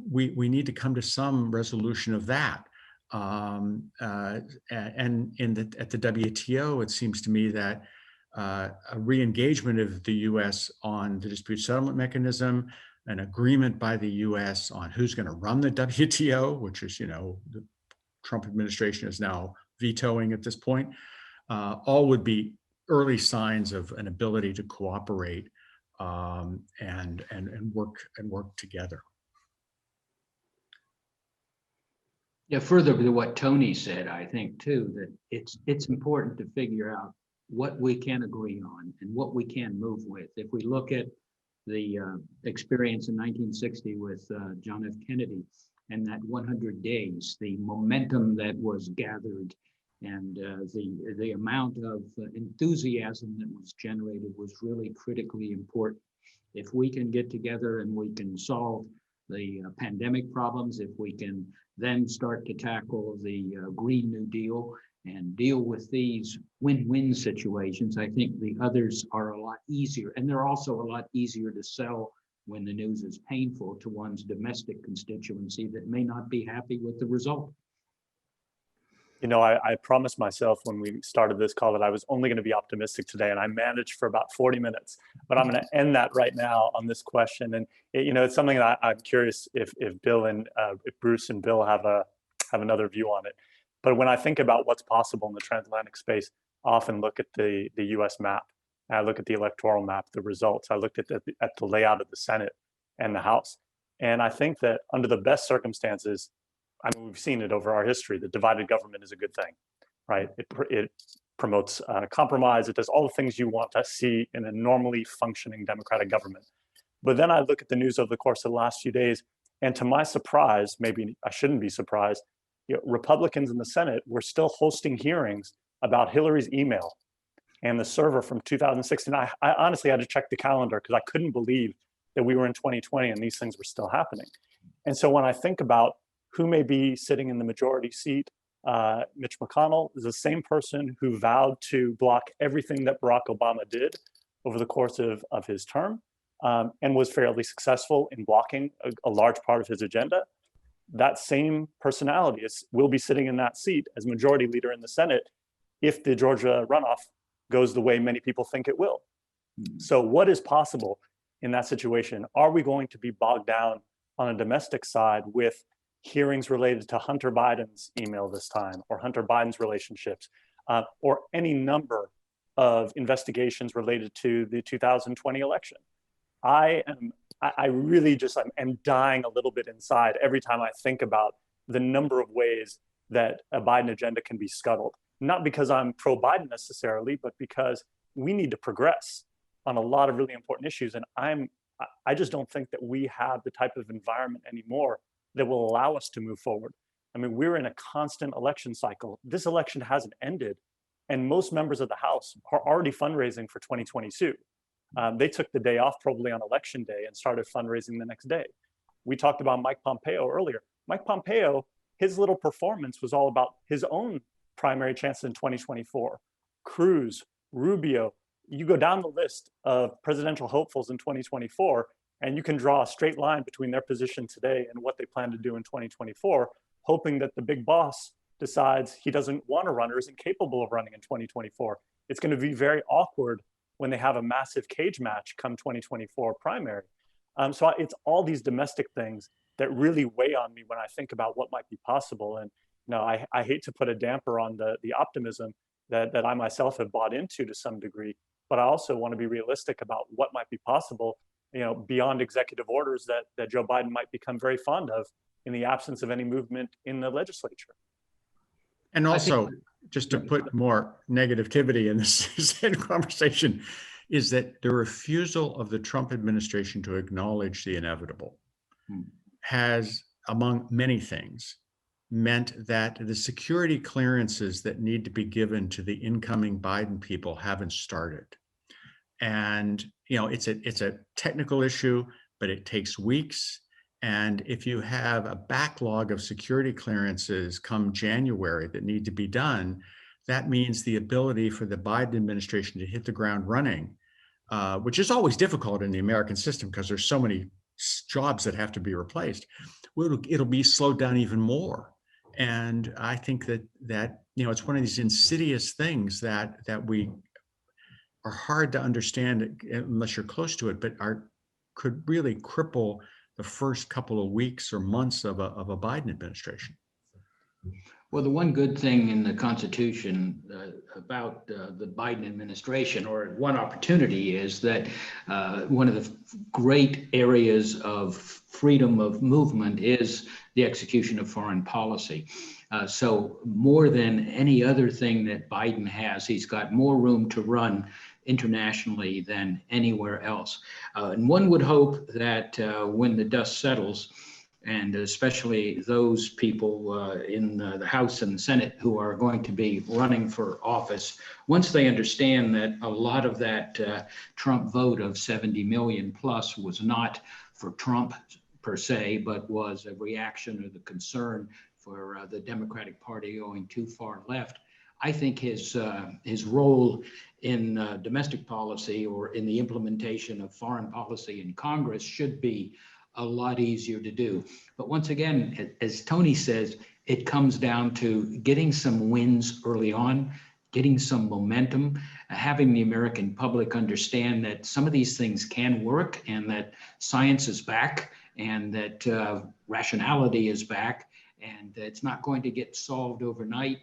we need to come to some resolution of that. And at the WTO, it seems to me that a re-engagement of the US on the dispute settlement mechanism, an agreement by the US on who's going to run the WTO, which is, the Trump administration is now vetoing at this point, all would be early signs of an ability to cooperate and work together. Yeah, further to what Tony said, I think too, that it's important to figure out what we can agree on and what we can move with. If we look at the experience in 1960 with John F. Kennedy and that 100 days, the momentum that was gathered and the amount of enthusiasm that was generated was really critically important. If we can get together and we can solve the pandemic problems, if we can then start to tackle the Green New Deal and deal with these win-win situations, I think the others are a lot easier. And they're also a lot easier to sell when the news is painful to one's domestic constituency that may not be happy with the result. I promised myself when we started this call that I was only going to be optimistic today, and I managed for about 40 minutes. But I'm going to end that right now on this question. And it's something that I'm curious if Bill and if Bruce and Bill have another view on it. But when I think about what's possible in the transatlantic space, I often look at the U.S. map. I look at the electoral map, the results. I looked at the layout of the Senate and the House, and I think that under the best circumstances, we've seen it over our history, that divided government is a good thing, right? It promotes compromise. It does all the things you want to see in a normally functioning democratic government. But then I look at the news over the course of the last few days, and to my surprise, maybe I shouldn't be surprised, Republicans in the Senate were still hosting hearings about Hillary's email and the server from 2016. I honestly had to check the calendar because I couldn't believe that we were in 2020 and these things were still happening. And so when I think about who may be sitting in the majority seat, Mitch McConnell is the same person who vowed to block everything that Barack Obama did over the course of his term and was fairly successful in blocking a large part of his agenda. That same personality will be sitting in that seat as majority leader in the Senate if the Georgia runoff goes the way many people think it will. So what is possible in that situation? Are we going to be bogged down on a domestic side with hearings related to Hunter Biden's email this time, or Hunter Biden's relationships, or any number of investigations related to the 2020 election? I really just am dying a little bit inside every time I think about the number of ways that a Biden agenda can be scuttled. Not because I'm pro-Biden necessarily, but because we need to progress on a lot of really important issues. And I just don't think that we have the type of environment anymore that will allow us to move forward. We're in a constant election cycle. This election hasn't ended, and most members of the House are already fundraising for 2022. They took the day off probably on election day and started fundraising the next day. We talked about Mike Pompeo earlier. Mike Pompeo, his little performance was all about his own primary chances in 2024. Cruz, Rubio, you go down the list of presidential hopefuls in 2024, and you can draw a straight line between their position today and what they plan to do in 2024, hoping that the big boss decides he doesn't want to run or isn't capable of running in 2024. It's going to be very awkward when they have a massive cage match come 2024 primary. So it's all these domestic things that really weigh on me when I think about what might be possible. And I hate to put a damper on the optimism that I myself have bought into to some degree, but I also want to be realistic about what might be possible, beyond executive orders that Joe Biden might become very fond of in the absence of any movement in the legislature. And also, just to put more negativity in this same conversation, is that the refusal of the Trump administration to acknowledge the inevitable has, among many things, meant that the security clearances that need to be given to the incoming Biden people haven't started. And it's a technical issue, but it takes weeks. And if you have a backlog of security clearances come January that need to be done, that means the ability for the Biden administration to hit the ground running, which is always difficult in the American system because there's so many jobs that have to be replaced. It'll be slowed down even more. And I think that it's one of these insidious things that we are hard to understand unless you're close to it, but are could really cripple the first couple of weeks or months of a Biden administration? Well, the one good thing in the Constitution about the Biden administration, or one opportunity, is that one of the great areas of freedom of movement is the execution of foreign policy. So more than any other thing that Biden has, he's got more room to run internationally than anywhere else. And one would hope that when the dust settles, and especially those people in the House and the Senate who are going to be running for office, once they understand that a lot of that Trump vote of 70 million plus was not for Trump per se, but was a reaction or the concern for the Democratic Party going too far left, I think his role in domestic policy or in the implementation of foreign policy in Congress should be a lot easier to do. But once again, as Tony says, it comes down to getting some wins early on, getting some momentum, having the American public understand that some of these things can work and that science is back and that rationality is back, and it's not going to get solved overnight.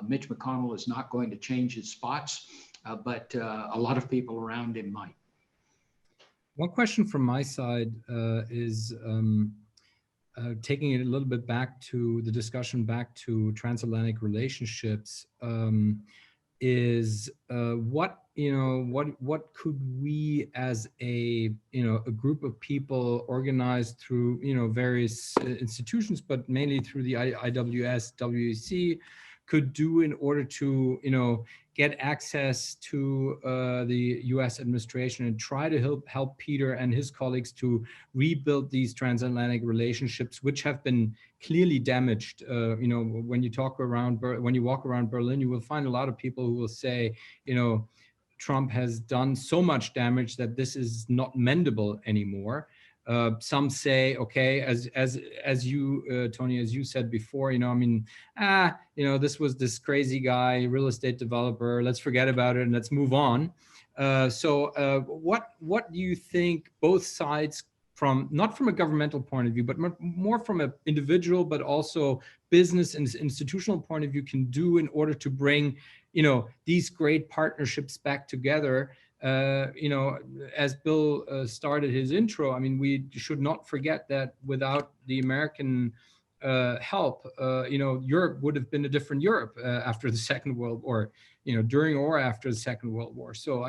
Mitch McConnell is not going to change his spots, but a lot of people around him might. One question from my side is taking it a little bit back to the discussion back to transatlantic relationships. Is what could we as a group of people organized through various institutions, but mainly through the IWS, WEC, could do in order to get access to the U.S. administration and try to help Peter and his colleagues to rebuild these transatlantic relationships, which have been clearly damaged. When you walk around Berlin, you will find a lot of people who will say, Trump has done so much damage that this is not mendable anymore. Some say, okay, as you, Tony, as you said before, this was this crazy guy, real estate developer. Let's forget about it and let's move on. So what do you think both sides, not from a governmental point of view, but more from an individual, but also business and institutional point of view, can do in order to bring, these great partnerships back together? As Bill started his intro, we should not forget that without the American help, Europe would have been a different Europe after the Second World War, during or after the Second World War. So,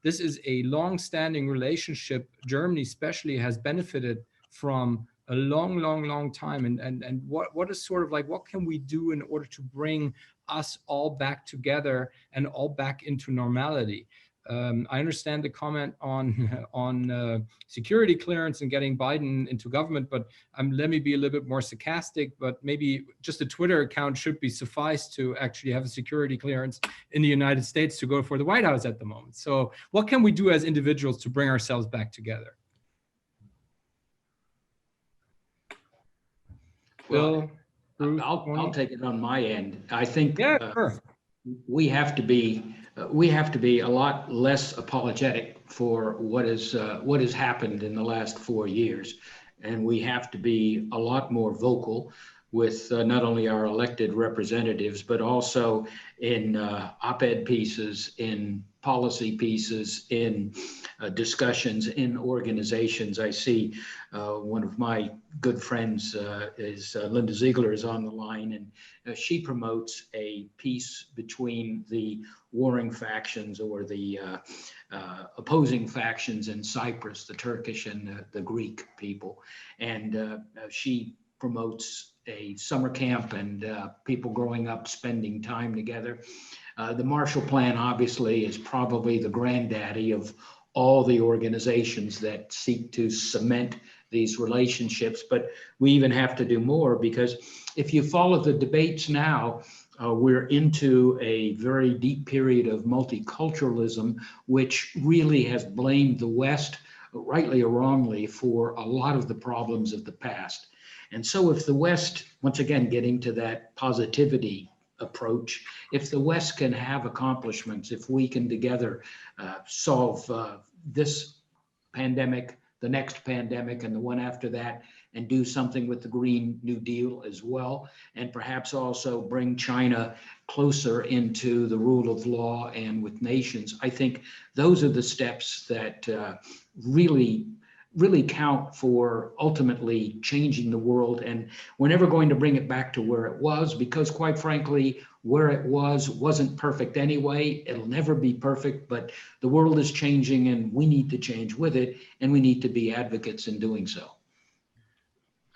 this is a long-standing relationship. Germany especially has benefited from a long time. And what is sort of like, what can we do in order to bring us all back together and all back into normality? I understand the comment on security clearance and getting Biden into government, but let me be a little bit more sarcastic. But maybe just a Twitter account should be suffice to actually have a security clearance in the United States to go for the White House at the moment. So, what can we do as individuals to bring ourselves back together? Well, I'll take it on my end. I think sure. we have to be a lot less apologetic for what has happened in the last 4 years, and we have to be a lot more vocal with not only our elected representatives, but also in op-ed pieces, in policy pieces, in discussions, in organizations. I see one of my good friends is Linda Ziegler is on the line, and she promotes a peace between the warring factions or the opposing factions in Cyprus, the Turkish and the Greek people. And she promotes a summer camp and people growing up spending time together. The Marshall Plan obviously is probably the granddaddy of all the organizations that seek to cement these relationships, but we even have to do more, because if you follow the debates now, we're into a very deep period of multiculturalism, which really has blamed the West, rightly or wrongly, for a lot of the problems of the past. And so if the West, once again, getting to that positivity approach, if the West can have accomplishments, if we can together solve this pandemic, the next pandemic and the one after that, and do something with the Green New Deal as well, and perhaps also bring China closer into the rule of law and with nations. I think those are the steps that really count for ultimately changing the world. And we're never going to bring it back to where it was, because quite frankly, where it wasn't perfect anyway. It'll never be perfect, but the world is changing and we need to change with it, and we need to be advocates in doing so.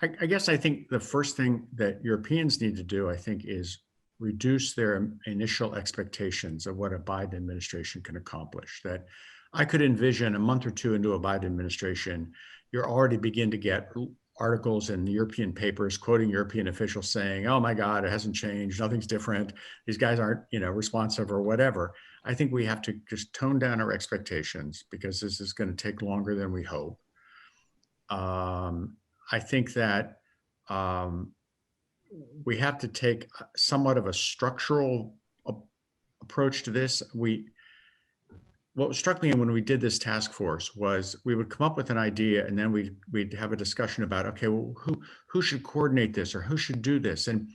I guess I think the first thing that Europeans need to do, I think, is reduce their initial expectations of what a Biden administration can accomplish. That I could envision a month or two into a Biden administration, you're already begin to get articles in the European papers quoting European officials saying, oh my God, it hasn't changed, nothing's different, these guys aren't, responsive or whatever. I think we have to just tone down our expectations, because this is going to take longer than we hope. I think that we have to take somewhat of a structural approach to this. What struck me when we did this task force was we would come up with an idea, and then we'd have a discussion about, okay, well, who should coordinate this, or who should do this? And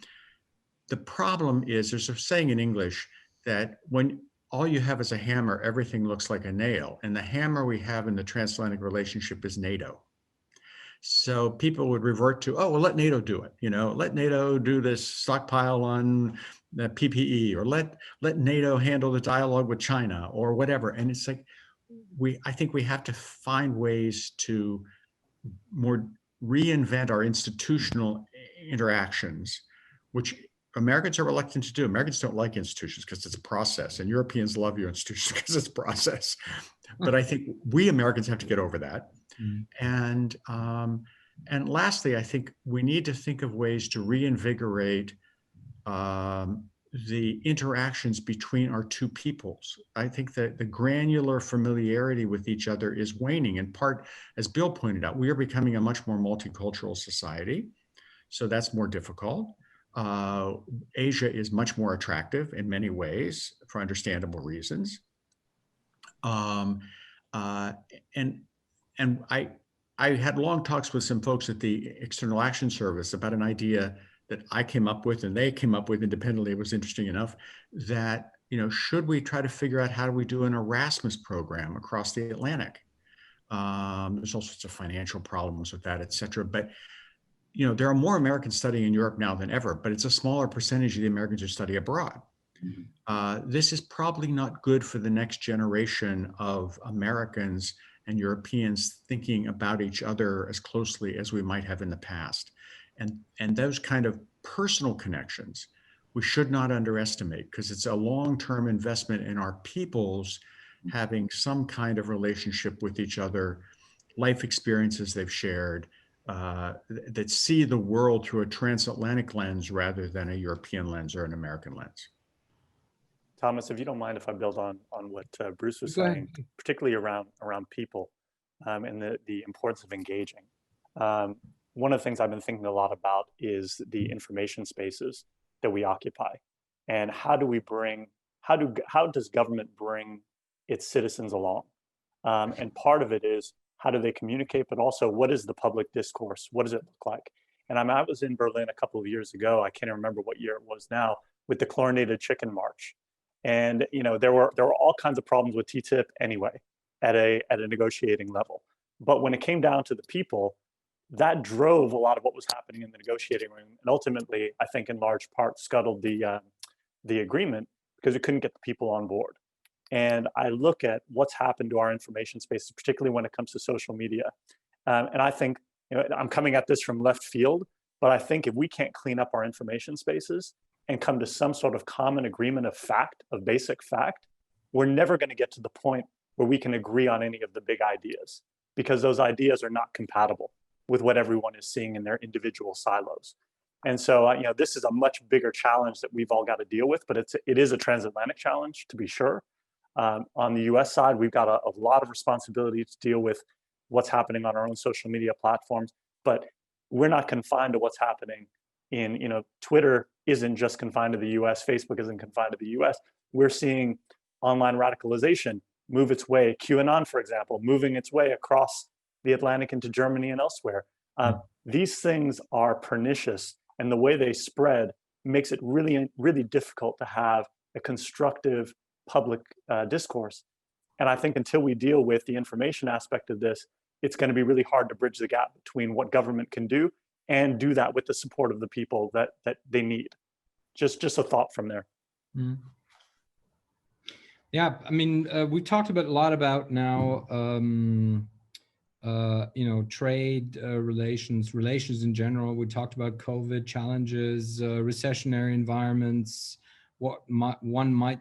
the problem is, there's a saying in English that when all you have is a hammer, everything looks like a nail. And the hammer we have in the transatlantic relationship is NATO. So people would revert to, oh, well, let NATO do it. Let NATO do this stockpile on the PPE, or let NATO handle the dialogue with China, or whatever. And it's like, I think we have to find ways to more reinvent our institutional interactions, which Americans are reluctant to do. Americans don't like institutions because it's a process, and Europeans love your institutions because it's a process. But I think we Americans have to get over that. Mm-hmm. And lastly, I think we need to think of ways to reinvigorate the interactions between our two peoples. I think that the granular familiarity with each other is waning, in part, as Bill pointed out, we are becoming a much more multicultural society. So that's more difficult. Asia is much more attractive in many ways for understandable reasons. And I had long talks with some folks at the External Action Service about an idea that I came up with and they came up with independently. It was interesting enough that, should we try to figure out how do we do an Erasmus program across the Atlantic? There's all sorts of financial problems with that, et cetera. But, there are more Americans studying in Europe now than ever, but it's a smaller percentage of the Americans who study abroad. This is probably not good for the next generation of Americans and Europeans thinking about each other as closely as we might have in the past. And those kind of personal connections, we should not underestimate, because it's a long-term investment in our peoples having some kind of relationship with each other, life experiences they've shared, that see the world through a transatlantic lens rather than a European lens or an American lens. Thomas, if you don't mind if I build on what Bruce was saying, particularly around people and the importance of engaging. One of the things I've been thinking a lot about is the information spaces that we occupy, and how does government bring its citizens along? And part of it is, how do they communicate, but also what is the public discourse? What does it look like? And I was in Berlin a couple of years ago, I can't remember what year it was now, with the chlorinated chicken march. And there were all kinds of problems with TTIP anyway, at a negotiating level. But when it came down to the people, that drove a lot of what was happening in the negotiating room, and ultimately, I think in large part, scuttled the agreement, because it couldn't get the people on board. And I look at what's happened to our information spaces, particularly when it comes to social media. And I think, I'm coming at this from left field, but I think if we can't clean up our information spaces and come to some sort of common agreement of fact, of basic fact, we're never going to get to the point where we can agree on any of the big ideas, because those ideas are not compatible with what everyone is seeing in their individual silos. And so, this is a much bigger challenge that we've all got to deal with, but it is a transatlantic challenge, to be sure. On the US side, we've got a lot of responsibility to deal with what's happening on our own social media platforms, but we're not confined to what's happening in, Twitter isn't just confined to the US, Facebook isn't confined to the US. We're seeing online radicalization move its way, QAnon, for example, moving its way across the Atlantic into Germany and elsewhere. These things are pernicious, and the way they spread makes it really, really difficult to have a constructive public discourse. And I think until we deal with the information aspect of this, it's going to be really hard to bridge the gap between what government can do and do that with the support of the people that they need. Just a thought from there. Mm. Yeah, I mean, we talked a lot about now, trade relations in general. We talked about COVID challenges, recessionary environments, what one might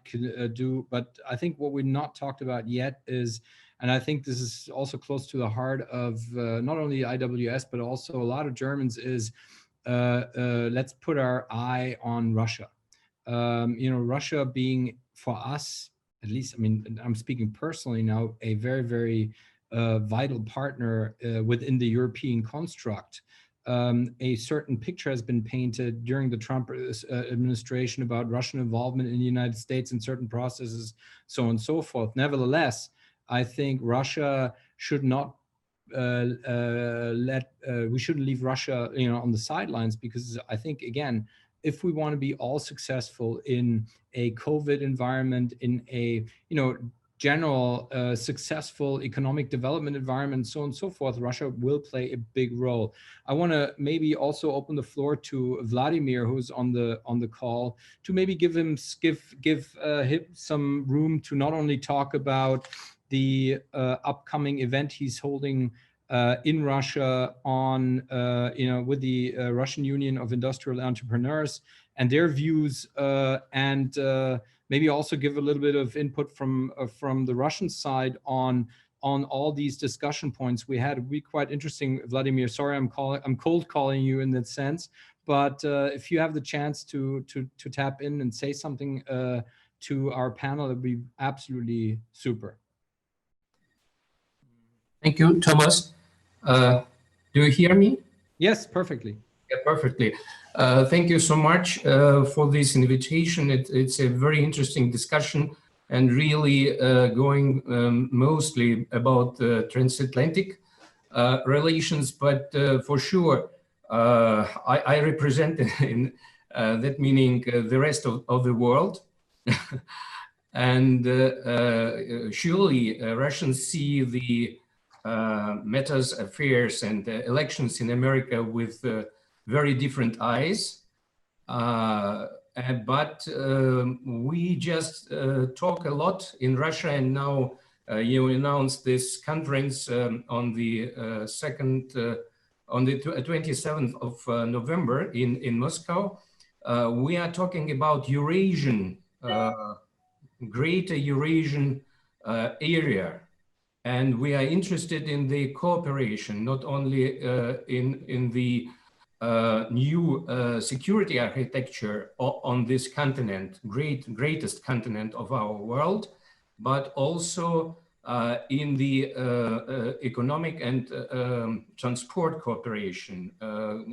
do. But I think what we've not talked about yet is, and I think this is also close to the heart of not only IWS, but also a lot of Germans, is let's put our eye on Russia. Russia being, for us, at least, I mean, I'm speaking personally now, a very, very vital partner within the European construct. A certain picture has been painted during the Trump administration about Russian involvement in the United States in certain processes, so on and so forth. Nevertheless, I think Russia should not we shouldn't leave Russia, on the sidelines, because I think, again, if we want to be all successful in a COVID environment, in a general successful economic development environment, so on and so forth, Russia will play a big role. I want to maybe also open the floor to Vladimir, who's on the call, to maybe give him some room to not only talk about the upcoming event he's holding in Russia on, with the Russian Union of Industrial Entrepreneurs and their views, and maybe also give a little bit of input from the Russian side on all these discussion points we had. It'd be quite interesting, Vladimir. Sorry, I'm cold calling you in that sense, but if you have the chance to tap in and say something to our panel, it'd be absolutely super. Thank you, Thomas. Do you hear me? Yes, perfectly. Yeah, perfectly. Thank you so much for this invitation. It's a very interesting discussion, and really going mostly about transatlantic relations, but for sure, I represent in that meaning the rest of the world. And surely Russians see the matters, affairs, and elections in America with very different eyes. But we just talk a lot in Russia, and now you announced this conference on the 27th of November in Moscow. We are talking about Eurasian, greater Eurasian area. And we are interested in the cooperation, not only in the new security architecture on this continent, greatest continent of our world, but also in the economic and transport cooperation,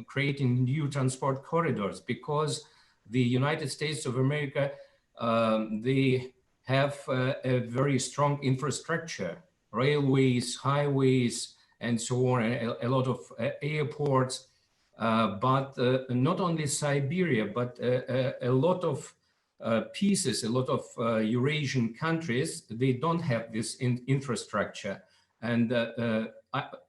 creating new transport corridors, because the United States of America, they have a very strong infrastructure, railways, highways, and so on, a lot of airports, but not only Siberia, but a lot of pieces, a lot of Eurasian countries, they don't have this infrastructure. And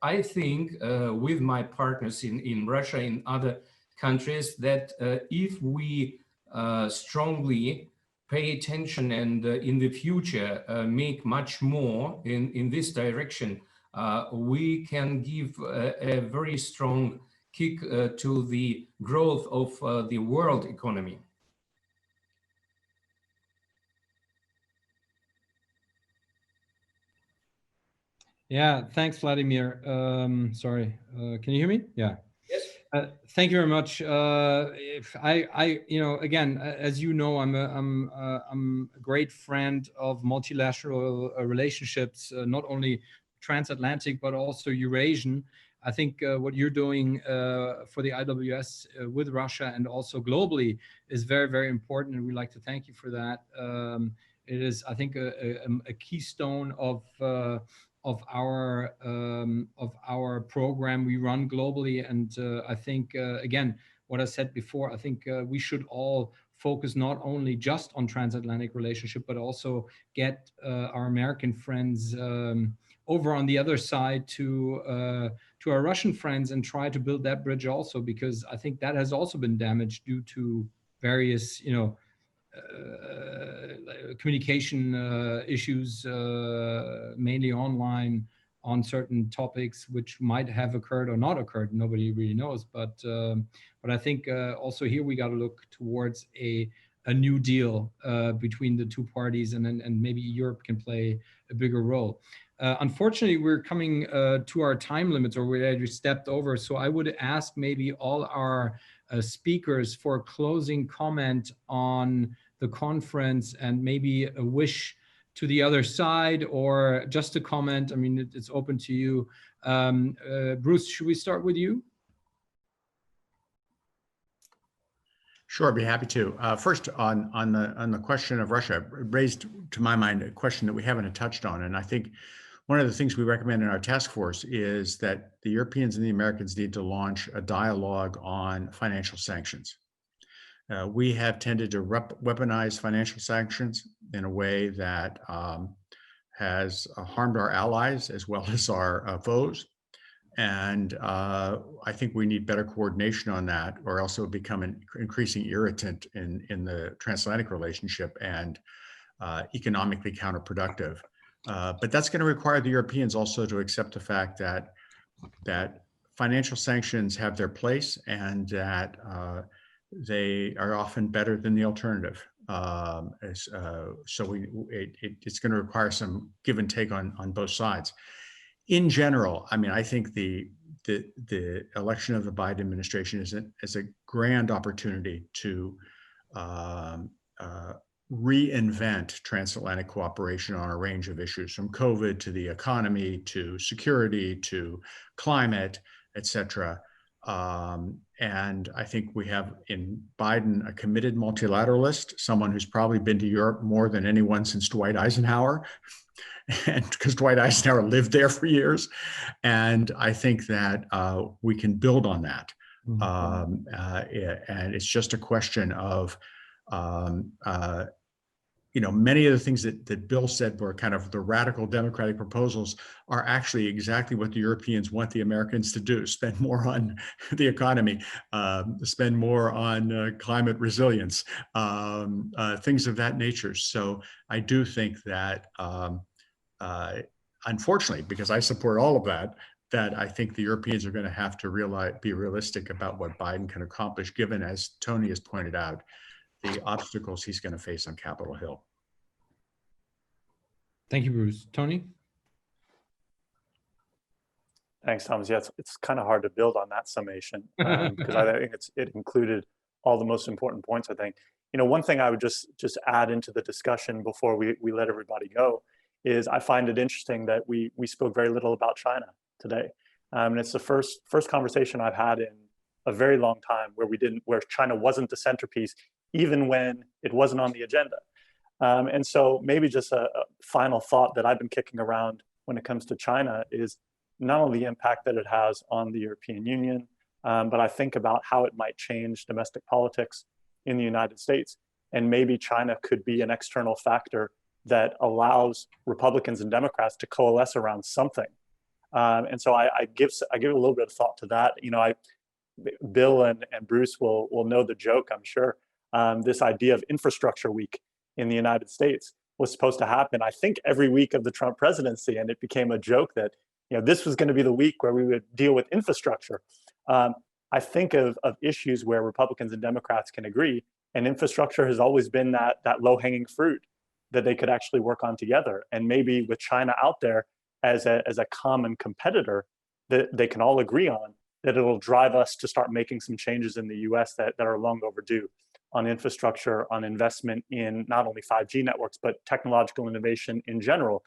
I think with my partners in Russia, in other countries, that if we strongly pay attention and in the future make much more in this direction, we can give a very strong kick to the growth of the world economy. Yeah, thanks, Vladimir. Sorry, can you hear me? Yeah. Yes. Thank you very much. Again, as you know, I'm a great friend of multilateral relationships, not only transatlantic but also Eurasian. I think what you're doing for the IWS with Russia and also globally is very, very important, and we'd like to thank you for that. It is, I think, a keystone of of our program we run globally. And I think again, what I said before, I think we should all focus not only just on transatlantic relationship, but also get our American friends over on the other side to our Russian friends and try to build that bridge also, because I think that has also been damaged due to various, communication issues, mainly online, on certain topics which might have occurred or not occurred. Nobody really knows. But I think also here we got to look towards a new deal between the two parties, and maybe Europe can play a bigger role. Unfortunately, we're coming to our time limits, or we already stepped over. So I would ask maybe all our speakers for a closing comment on the conference, and maybe a wish to the other side, or just a comment. I mean, it's open to you. Bruce, should we start with you? Sure, I'd be happy to. First, on the question of Russia, it raised to my mind a question that we haven't touched on, and I think one of the things we recommend in our task force is that the Europeans and the Americans need to launch a dialogue on financial sanctions. We have tended to weaponize financial sanctions in a way that has harmed our allies as well as our foes. And I think we need better coordination on that, or else it will become an increasing irritant in the transatlantic relationship and economically counterproductive. But that's going to require the Europeans also to accept the fact that financial sanctions have their place, and that they are often better than the alternative. So it's going to require some give and take on both sides. In general, I mean, I think the election of the Biden administration is a grand opportunity to reinvent transatlantic cooperation on a range of issues, from COVID to the economy to security to climate, et cetera. And I think we have in Biden a committed multilateralist, someone who's probably been to Europe more than anyone since Dwight Eisenhower, and because Dwight Eisenhower lived there for years. And I think that we can build on that. Mm-hmm. And it's just a question of, many of the things that Bill said were kind of the radical democratic proposals are actually exactly what the Europeans want the Americans to do: spend more on the economy, spend more on climate resilience, things of that nature. So I do think that, unfortunately, because I support all of that, I think the Europeans are going to have to be realistic about what Biden can accomplish, given, as Tony has pointed out, the obstacles he's going to face on Capitol Hill. Thank you, Bruce. Tony? Thanks, Thomas. Yeah, it's kind of hard to build on that summation because I think it included all the most important points, I think. One thing I would just add into the discussion before we let everybody go is I find it interesting that we spoke very little about China today. And it's the first conversation I've had in a very long time where China wasn't the centerpiece, even when it wasn't on the agenda. And so maybe just a final thought that I've been kicking around when it comes to China is not only the impact that it has on the European Union, but I think about how it might change domestic politics in the United States. And maybe China could be an external factor that allows Republicans and Democrats to coalesce around something. And so I give a little bit of thought to that. Bill and Bruce will know the joke, I'm sure. This idea of infrastructure week in the United States was supposed to happen, I think, every week of the Trump presidency, and it became a joke that this was going to be the week where we would deal with infrastructure. I think of issues where Republicans and Democrats can agree, and infrastructure has always been that low-hanging fruit that they could actually work on together. And maybe with China out there as a common competitor that they can all agree on, that it'll drive us to start making some changes in the US that are long overdue on infrastructure, on investment in not only 5G networks, but technological innovation in general,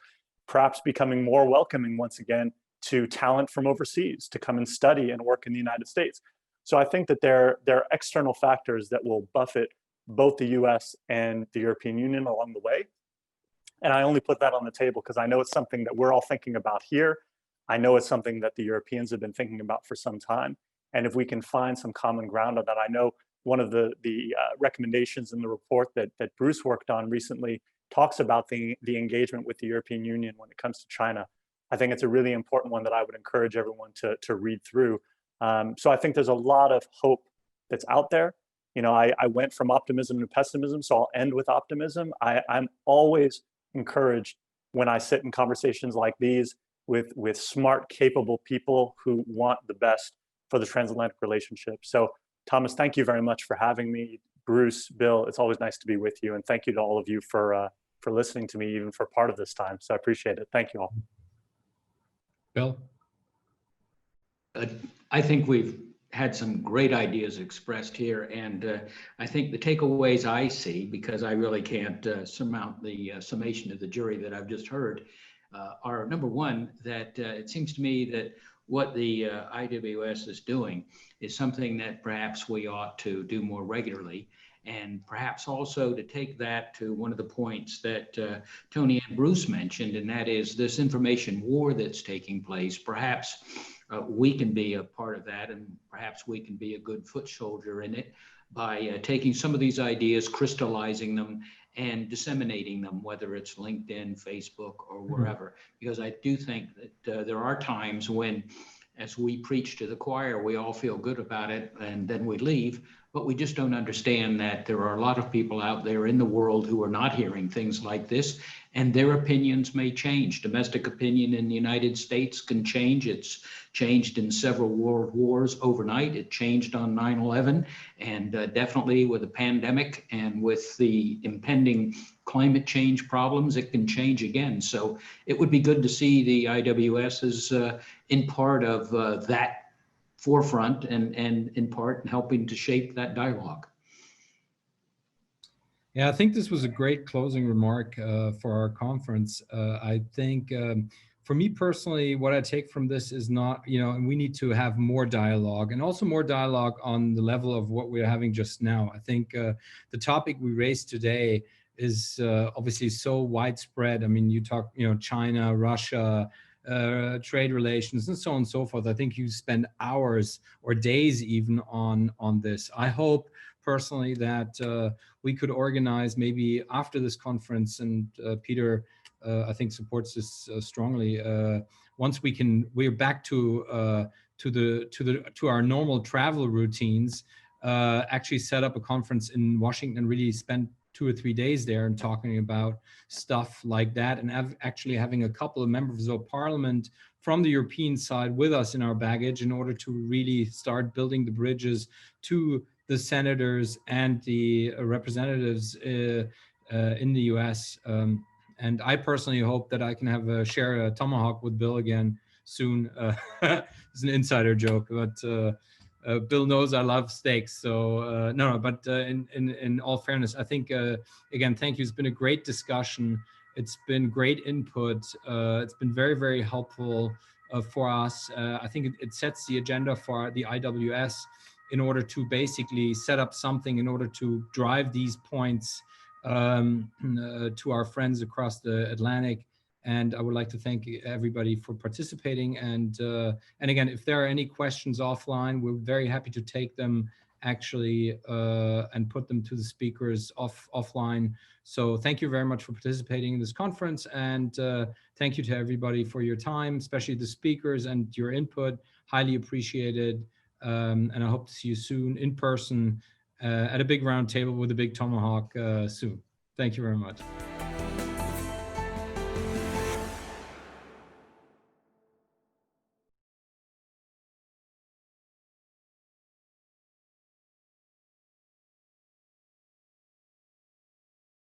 perhaps becoming more welcoming once again to talent from overseas to come and study and work in the United States. So I think that there are external factors that will buffet both the US and the European Union along the way. And I only put that on the table because I know it's something that we're all thinking about here. I know it's something that the Europeans have been thinking about for some time. And if we can find some common ground on that, I know one of the recommendations in the report that Bruce worked on recently talks about the engagement with the European Union when it comes to China. I think it's a really important one that I would encourage everyone to read through. So I think there's a lot of hope that's out there. You know, I went from optimism to pessimism, so I'll end with optimism. I'm always encouraged when I sit in conversations like these with smart, capable people who want the best for the transatlantic relationship. So Thomas, thank you very much for having me. Bruce, Bill, it's always nice to be with you. And thank you to all of you for listening to me even for part of this time. So I appreciate it. Thank you all. Bill? I think we've had some great ideas expressed here. And I think the takeaways I see, because I really can't surmount the summation of the jury that I've just heard, are number one, that it seems to me that what the IWS is doing is something that perhaps we ought to do more regularly, and perhaps also to take that to one of the points that Tony and Bruce mentioned, and that is this information war that's taking place. Perhaps we can be a part of that, and perhaps we can be a good foot soldier in it by taking some of these ideas, crystallizing them, and disseminating them, whether it's LinkedIn, Facebook, or wherever. Because I do think that there are times when, as we preach to the choir, we all feel good about it and then we leave, but we just don't understand that there are a lot of people out there in the world who are not hearing things like this, and their opinions may change. Domestic opinion in the United States can change. It's changed in several world wars overnight. It changed on 9/11, and definitely with the pandemic and with the impending climate change problems, it can change again. So it would be good to see the IWS as in part of that forefront and in part helping to shape that dialogue. Yeah, I think this was a great closing remark for our conference. I think for me personally, what I take from this is not, and we need to have more dialogue, and also more dialogue on the level of what we're having just now. I think the topic we raised today is obviously so widespread. I mean, you talk, China, Russia, trade relations, and so on and so forth. I think you spend hours or days even on this. I hope personally that we could organize maybe after this conference, and Peter I think supports this strongly. Once we're back to our normal travel routines, actually set up a conference in Washington, really spend 2 or 3 days there and talking about stuff like that, and actually having a couple of members of parliament from the European side with us in our baggage in order to really start building the bridges to the senators and the representatives in the US. And I personally hope that I can share a tomahawk with Bill again soon. It's an insider joke, but Bill knows I love steaks. So no, but in all fairness, I think, again, thank you. It's been a great discussion. It's been great input. It's been very, very helpful for us. I think it sets the agenda for the IWS in order to basically set up something in order to drive these points to our friends across the Atlantic. And I would like to thank everybody for participating. And again, if there are any questions offline, we're very happy to take them actually and put them to the speakers offline. So thank you very much for participating in this conference. And thank you to everybody for your time, especially the speakers and your input. Highly appreciated. And I hope to see you soon in person at a big round table with a big tomahawk soon. Thank you very much.